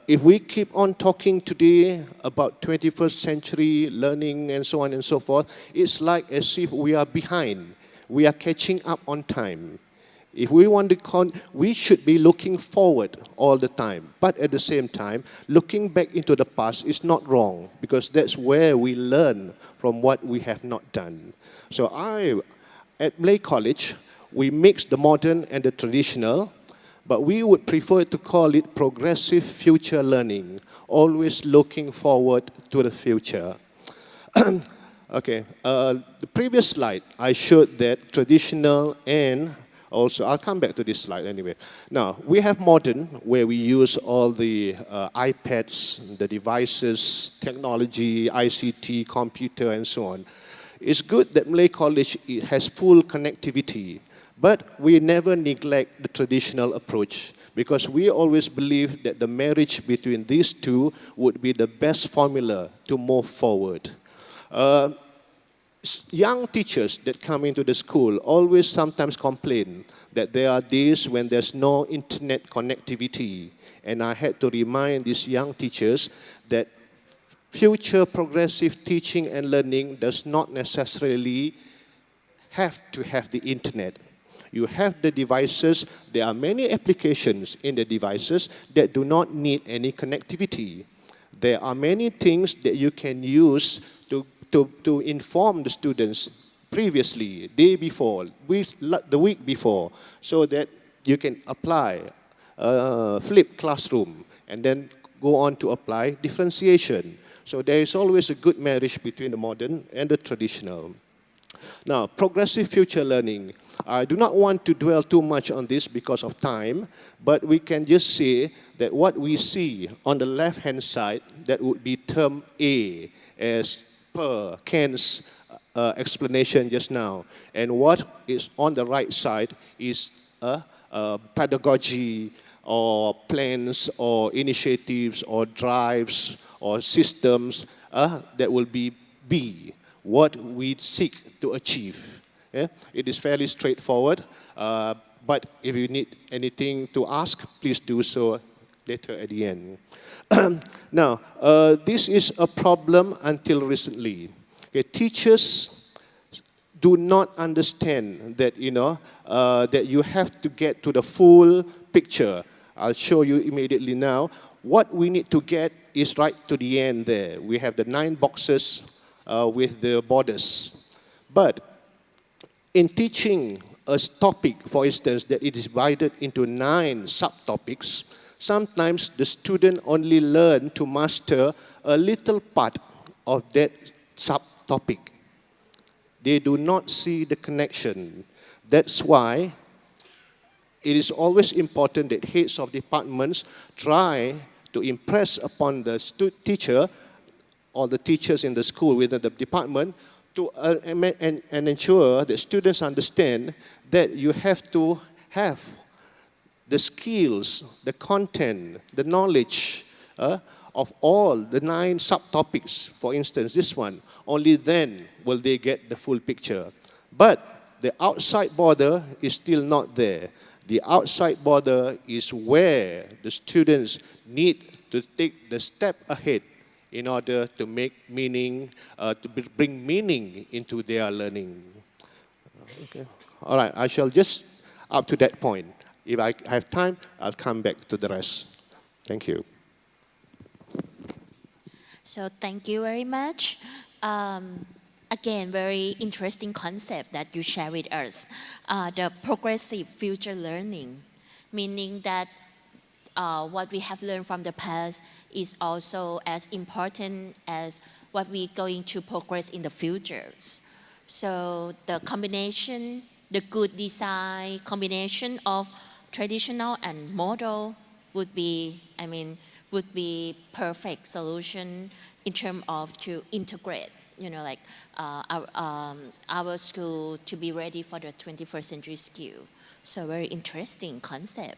If we keep on talking today about 21st century learning and so on and so forth, it's like as if we are behind. We are catching up on time. If we want to we should be looking forward all the time. But at the same time, looking back into the past is not wrong, because that's where we learn from what we have not done. So at Malay College, we mix the modern and the traditional, but we would prefer to call it progressive future learning, always looking forward to the future. Okay, the previous slide, I showed that traditional and also, I'll come back to this slide anyway. Now, we have modern, where we use all the iPads, the devices, technology, ICT, computer, and so on. It's good that Malay College has full connectivity, but we never neglect the traditional approach, because we always believe that the marriage between these two would be the best formula to move forward. Young teachers that come into the school always sometimes complain that there are days when there's no internet connectivity. And I had to remind these young teachers that future progressive teaching and learning does not necessarily have to have the internet. You have the devices. There are many applications in the devices that do not need any connectivity. There are many things that you can use to inform the students previously, day before, the week before, so that you can apply flipped classroom and then go on to apply differentiation. So there is always a good marriage between the modern and the traditional. Now, progressive future learning. I do not want to dwell too much on this because of time, but we can just say that what we see on the left-hand side, that would be term A, as per Ken's explanation just now. And what is on the right side is pedagogy or plans or initiatives or drives or systems that will be B, what we seek to achieve. Yeah? It is fairly straightforward, but if you need anything to ask, please do so later at the end. Now, this is a problem until recently. Okay, teachers do not understand that, that you have to get to the full picture. I'll show you immediately now. What we need to get is right to the end there. We have the 9 boxes with the borders. But in teaching a topic, for instance, that it is divided into 9 subtopics, sometimes the student only learn to master a little part of that subtopic. They do not see the connection. That's why it is always important that heads of departments try to impress upon the teacher or the teachers in the school within the department to and ensure that students understand that you have to have the skills, the content, the knowledge of all the 9 subtopics. For instance, this one, only then will they get the full picture. But the outside border is still not there. The outside border is where the students need to take the step ahead in order to make meaning, to bring meaning into their learning. Okay. All right, I shall just up to that point. If I have time, I'll come back to the rest. Thank you. So thank you very much. Again, very interesting concept that you share with us. The progressive future learning, meaning that what we have learned from the past is also as important as what we're going to progress in the futures. So the combination, the good design combination of traditional and model would be, would be perfect solution in terms of to integrate, our school to be ready for the 21st century school. So very interesting concept.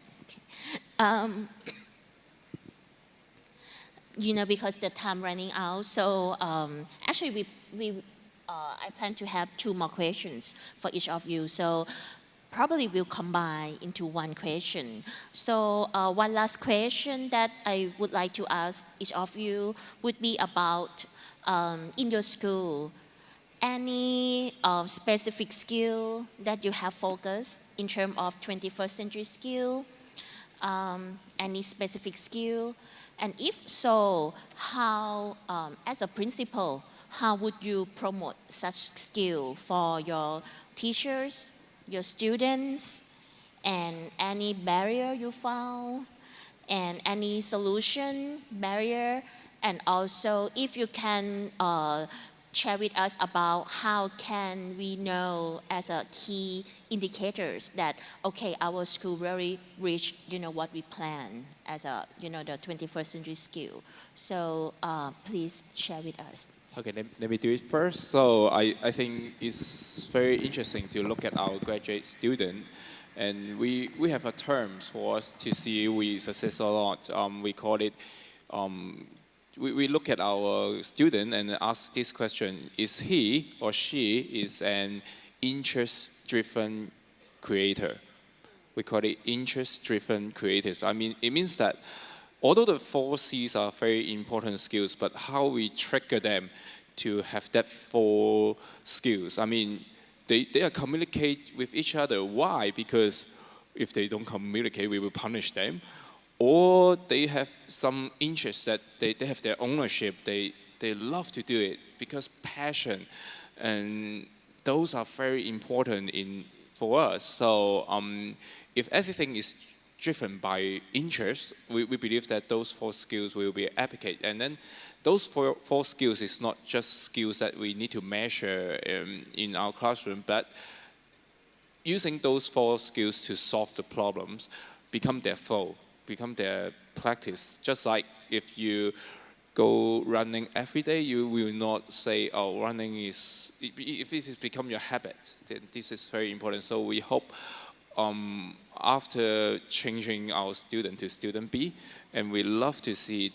Because the time running out, so actually we I plan to have 2 more questions for each of you. So probably we'll combine into one question. So one last question that I would like to ask each of you would be about in your school, any specific skill that you have focused in terms of 21st century skill, any specific skill? And if so, how, as a principal, how would you promote such skill for your teachers, your students, and any barrier you found, and any solution, barrier, and also if you can share with us about how can we know as a key indicators that, okay, our school really reached, what we plan as a, the 21st century skill. So please share with us. Okay, let me do it first. So I think it's very interesting to look at our graduate student, and we have a term for us to see we success or not. We call it, we look at our student and ask this question: is he or she is an interest-driven creator? We call it interest-driven creators. I mean, it means that although the 4 C's are very important skills, but how we trigger them to have that 4 skills. I mean, they are communicate with each other. Why? Because if they don't communicate, we will punish them. Or they have some interest that they have their ownership. They love to do it because passion. And those are very important for us. So if everything is driven by interest, we believe that those 4 skills will be applied. And then those 4 skills is not just skills that we need to measure in our classroom, but using those 4 skills to solve the problems become their flow, become their practice. Just like if you go running every day, you will not say, oh, running is, if this has become your habit, then this is very important. So we hope after changing our student to student B, and we love to see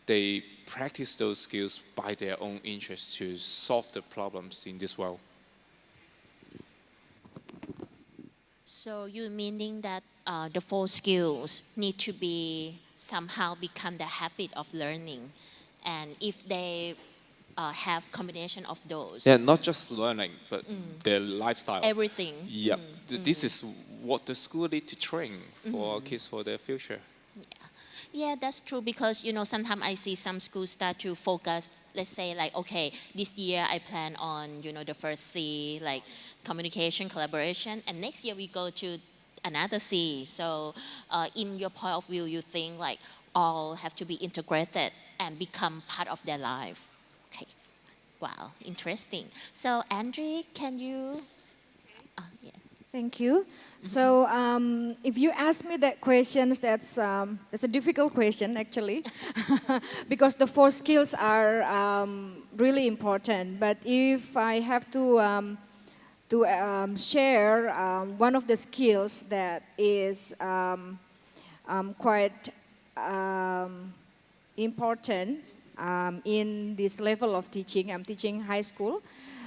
they practice those skills by their own interest to solve the problems in this world. So you meaning that the 4 skills need to be somehow become the habit of learning, and if they have combination of those. Yeah, not just learning, but their lifestyle. Everything. Yeah, this is what the school need to train for our kids for their future. Yeah, that's true because, sometimes I see some schools start to focus, let's say like, okay, this year I plan on, the first C, like communication, collaboration, and next year we go to another C. So in your point of view, you think like all have to be integrated and become part of their life. Okay, wow, interesting. So Andri, can you? Yeah. Thank you. So if you ask me that question, that's a difficult question actually, because the 4 skills are really important. But if I have to share one of the skills that is quite important in this level of teaching, I'm teaching high school.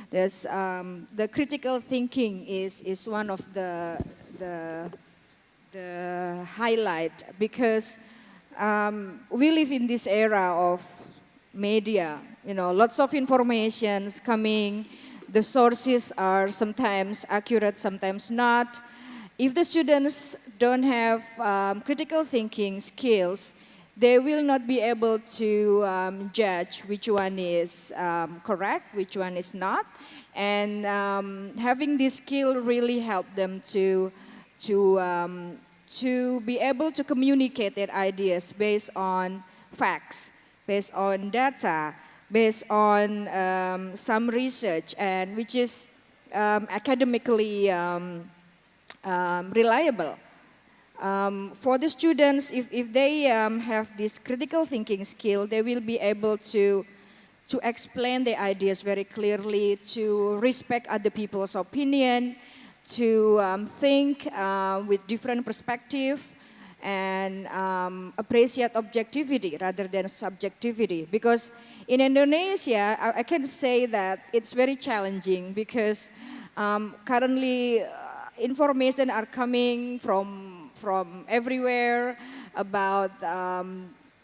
There's the critical thinking is one of the highlight, because we live in this era of media. Lots of informations coming. The sources are sometimes accurate, sometimes not. If the students don't have critical thinking skills, they will not be able to judge which one is correct, which one is not. And having this skill really help them to be able to communicate their ideas based on facts, based on data, based on some research, and which is academically reliable. For the students, if they have this critical thinking skill, they will be able to explain their ideas very clearly, to respect other people's opinion, to think with different perspective, and appreciate objectivity rather than subjectivity. Because in Indonesia, I can say that it's very challenging because currently information are coming from everywhere about,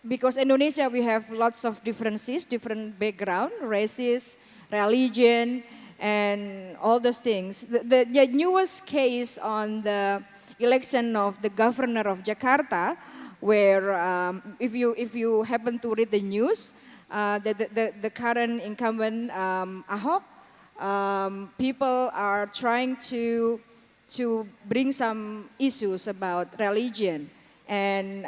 because Indonesia we have lots of differences, different background, races, religion, and all those things. The newest case on the election of the governor of Jakarta, where if you happen to read the news, the current incumbent Ahok, people are trying to bring some issues about religion. And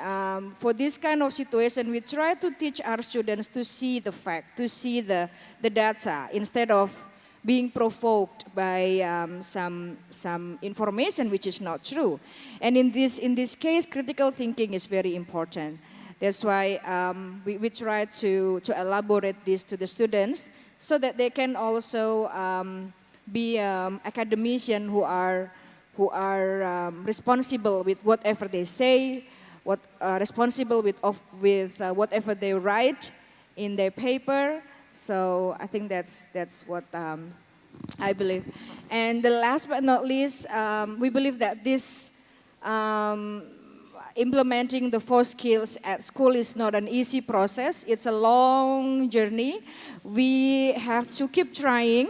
for this kind of situation, we try to teach our students to see the fact, to see the data, instead of being provoked by some information which is not true. And in this case, critical thinking is very important. That's why we try to elaborate this to the students so that they can also be academicians who are responsible with whatever they say, responsible with whatever they write in their paper. So I think that's what I believe. And the last but not least, we believe that this implementing the 4 skills at school is not an easy process. It's a long journey. We have to keep trying,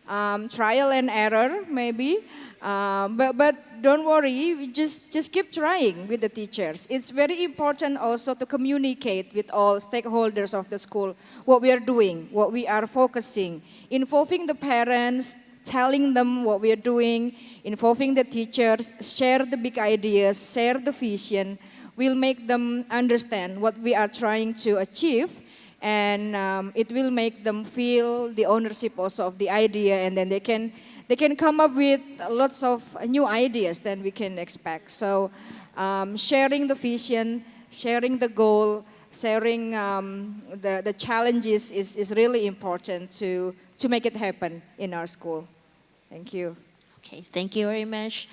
trial and error maybe. But don't worry, we just keep trying with the teachers. It's very important also to communicate with all stakeholders of the school what we are doing, what we are focusing, involving the parents, telling them what we are doing, involving the teachers, share the big ideas, share the vision. We'll make them understand what we are trying to achieve, and it will make them feel the ownership also of the idea, and then they can come up with lots of new ideas than we can expect. So sharing the vision, sharing the goal, sharing the challenges is really important to make it happen in our school. Thank you. Okay, thank you very much.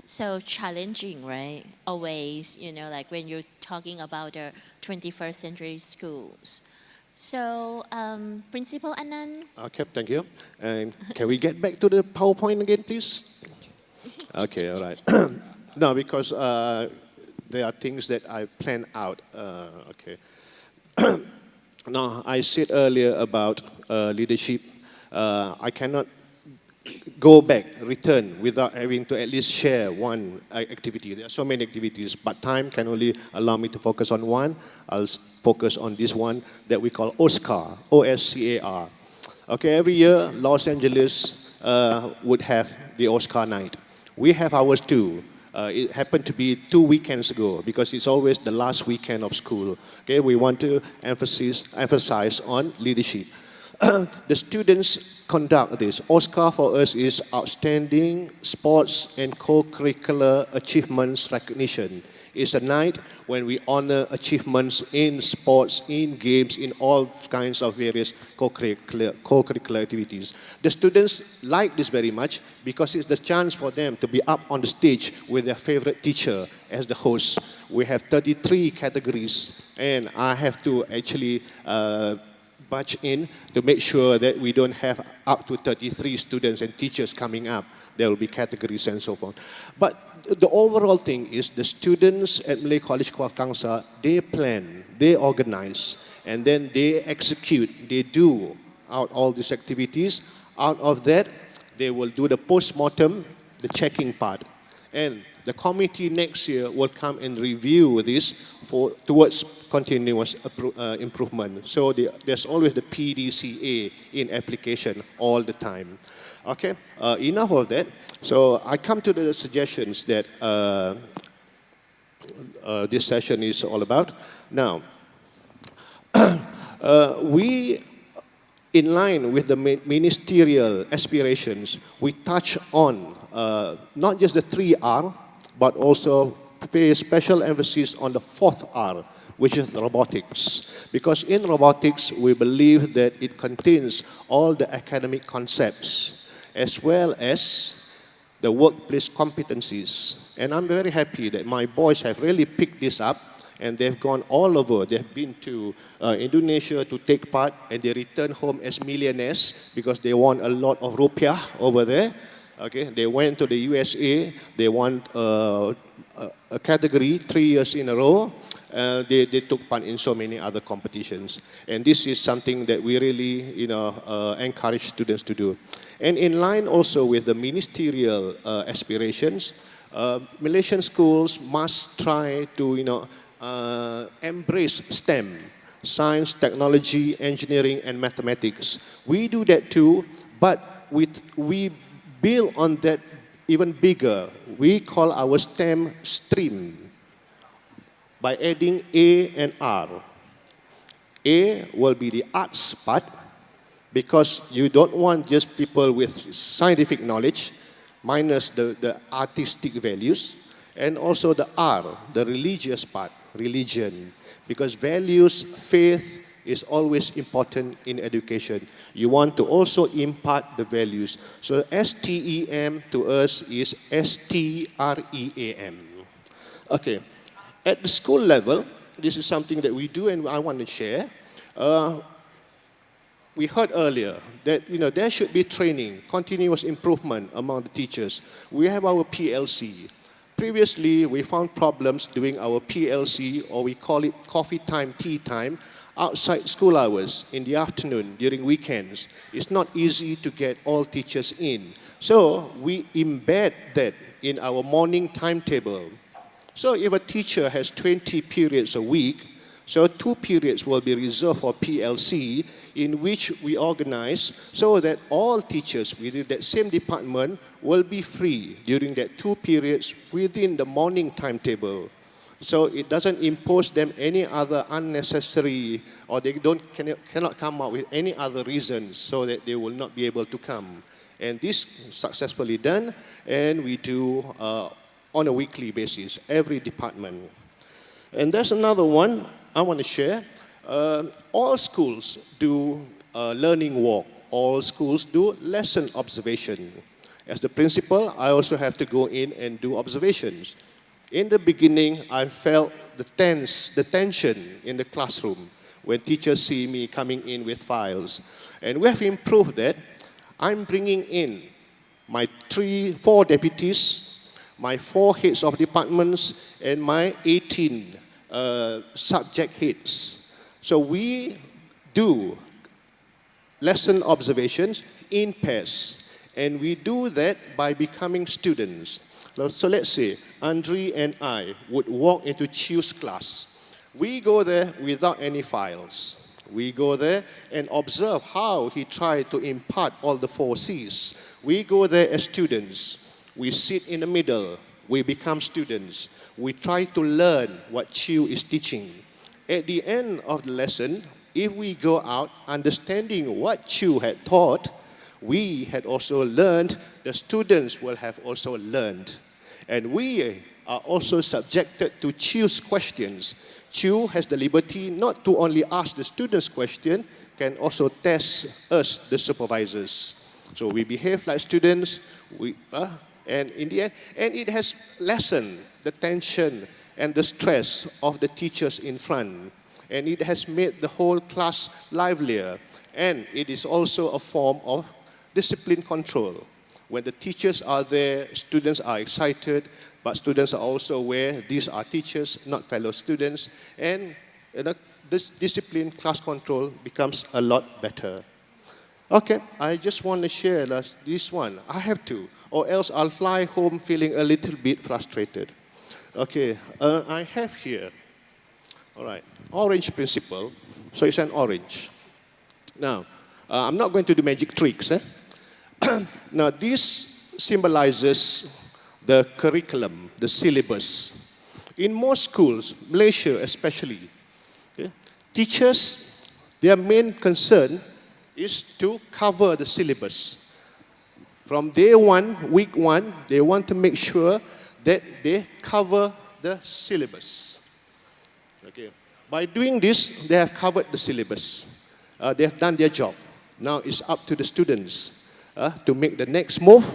So challenging, right? Always, like when you're talking about the 21st century schools. So, Principal Anand. Okay, thank you. And can we get back to the PowerPoint again, please? Okay, all right. No, because there are things that I plan out. Okay. Now, I said earlier about leadership. I cannot go back, return, without having to at least share one activity. There are so many activities, but time can only allow me to focus on one. I'll focus on this one that we call OSCAR, O-S-C-A-R. Okay, every year, Los Angeles would have the OSCAR night. We have ours too. It happened to be 2 weekends ago because it's always the last weekend of school. Okay, we want to emphasize on leadership. The students conduct this. OSCAR for us is Outstanding Sports and Co-Curricular Achievements Recognition. It's a night when we honor achievements in sports, in games, in all kinds of various co-curricular activities. The students like this very much because it's the chance for them to be up on the stage with their favorite teacher as the host. We have 33 categories, and I have to actually budge in to make sure that we don't have up to 33 students and teachers coming up. There will be categories and so forth. But the overall thing is the students at Malay College Kangsar, they plan, they organize, and then they execute, they do out all these activities. Out of that, they will do the post-mortem, the checking part. And the committee next year will come and review this towards continuous improvement. So there's always the PDCA in application all the time. Okay, enough of that. So I come to the suggestions that this session is all about. Now, we, in line with the ministerial aspirations, we touch on not just the 3R, but also pay special emphasis on the 4th R, which is robotics. Because in robotics, we believe that it contains all the academic concepts, as well as the workplace competencies. And I'm very happy that my boys have really picked this up, and they've gone all over. They've been to Indonesia to take part, and they return home as millionaires because they won a lot of rupiah over there. Okay, they went to the USA. They won a category 3 years in a row. They took part in so many other competitions. And this is something that we really, encourage students to do. And in line also with the ministerial aspirations, Malaysian schools must try to, embrace STEM, science, technology, engineering, and mathematics. We do that too, but we build on that even bigger. We call our STEM stream by adding A and R. A will be the arts part, because you don't want just people with scientific knowledge minus the artistic values, and also the R, the religious part, religion, because values, faith is always important in education. You want to also impart the values. So STEM to us is STREAM. Okay. At the school level, this is something that we do and I want to share. We heard earlier that there should be training, continuous improvement among the teachers. We have our PLC. Previously, we found problems doing our PLC, or we call it coffee time, tea time, outside school hours, in the afternoon, during weekends. It's not easy to get all teachers in. So we embed that in our morning timetable. So if a teacher has 20 periods a week, so 2 periods will be reserved for PLC, in which we organize so that all teachers within that same department will be free during that 2 periods within the morning timetable. So it doesn't impose them any other unnecessary, or they cannot come up with any other reasons so that they will not be able to come. And this successfully done, and we do on a weekly basis, every department. And there's another one I want to share. All schools do learning walk. All schools do lesson observation. As the principal, I also have to go in and do observations. In the beginning, I felt the tension in the classroom when teachers see me coming in with files. And we have improved that. I'm bringing in my 4 deputies, my 4 heads of departments, and my 18 subject heads. So we do lesson observations in pairs, and we do that by becoming students. So let's say Andri and I would walk into Chu's class. We go there without any files. We go there and observe how he tried to impart all the 4 C's. We go there as students. We sit in the middle. We become students. We try to learn what Chu is teaching. At the end of the lesson, if we go out understanding what Chu had taught, we had also learned, the students will have also learned. And we are also subjected to Chu's questions. Chu has the liberty not to only ask the students question, can also test us, the supervisors. So we behave like students, and in the end, and it has lessened the tension and the stress of the teachers in front. And it has made the whole class livelier. And it is also a form of discipline control. When the teachers are there, students are excited, but students are also aware these are teachers, not fellow students. And this discipline, class control becomes a lot better. Okay, I just want to share this one. I have to, or else I'll fly home feeling a little bit frustrated. Okay, I have here, all right, orange principle. So it's an orange. Now, I'm not going to do magic tricks. Now, this symbolizes the curriculum, the syllabus. In most schools, Malaysia especially, teachers, their main concern is to cover the syllabus. From day 1, week 1, they want to make sure that they cover the syllabus. Okay. By doing this, they have covered the syllabus. They have done their job. Now it's up to the students to make the next move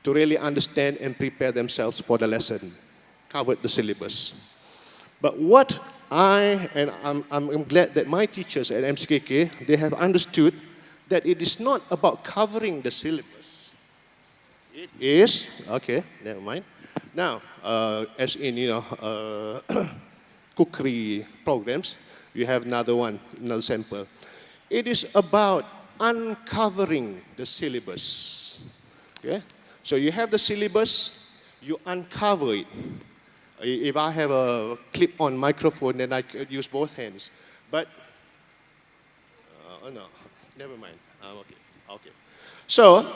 to really understand and prepare themselves for the lesson, covered the syllabus. But what I'm glad that my teachers at MCKK, they have understood that it is not about covering the syllabus. It is, okay, never mind. Now, as in, cookery programs, you have another sample. It is about uncovering the syllabus. Okay? So you have the syllabus, you uncover it. If I have a clip-on microphone, then I could use both hands. But, no, never mind. Okay. So,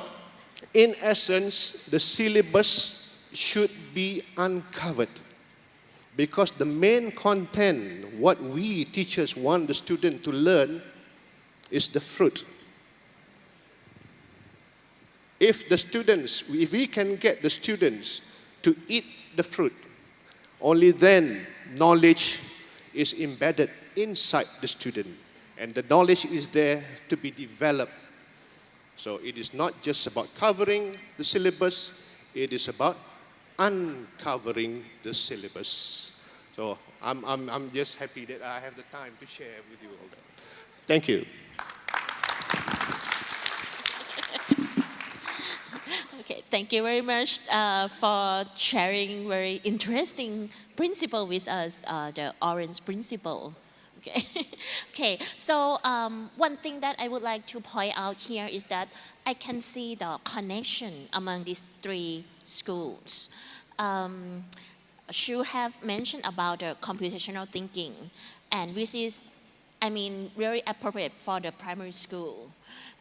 in essence, the syllabus should be uncovered. Because the main content, what we teachers want the student to learn, is the fruit. If we can get the students to eat the fruit, only then knowledge is embedded inside the student. And the knowledge is there to be developed. So it is not just about covering the syllabus, it is about uncovering the syllabus. So I'm just happy that I have the time to share with you all that. Thank you. Okay, thank you very much for sharing very interesting principle with us, the orange principle. Okay, okay. So one thing that I would like to point out here is that I can see the connection among these three schools. Chu have mentioned about the computational thinking, and which is, very appropriate for the primary school.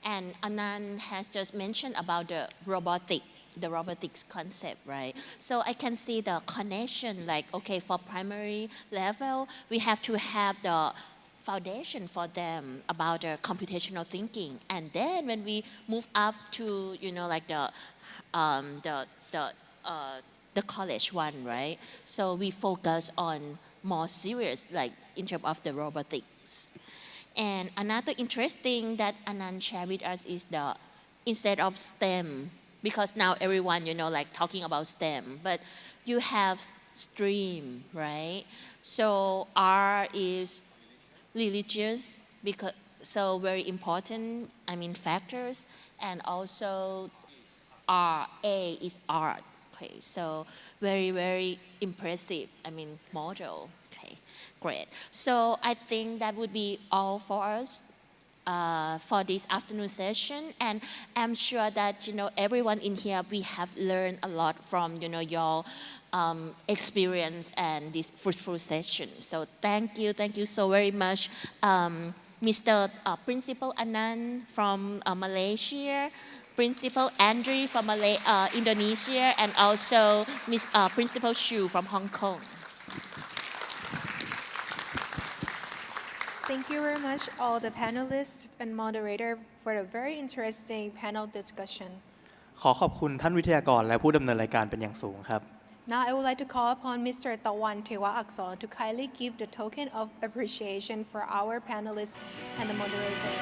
And Anand has just mentioned about the robotics concept, right? So I can see the connection, like, okay, for primary level, we have to have the foundation for them about the computational thinking. And then when we move up to, like the college one, right? So we focus on more serious, like in terms of the robotics. And another interesting that Anand shared with us is instead of STEM, because now everyone, talking about STEM, but you have stream, right? So R is religious, so very important, factors, and also A is art. Okay, so very, very impressive, model. Okay, great. So I think that would be all for us for this afternoon session. And I'm sure that, everyone in here, we have learned a lot from, your experience and this fruitful session. So thank you so very much, Mr. Principal Anand from Malaysia, Principal Andri from Indonesia, and also Principal Chu from Hong Kong. Thank you very much, all the panelists and moderator, for a very interesting panel discussion. ขอขอบคุณท่านวิทยากรและผู้ดำเนินรายการเป็นอย่างสูงครับ Now I would like to call upon Mr. Tawan Tewa Akson to kindly give the token of appreciation for our panelists and the moderator.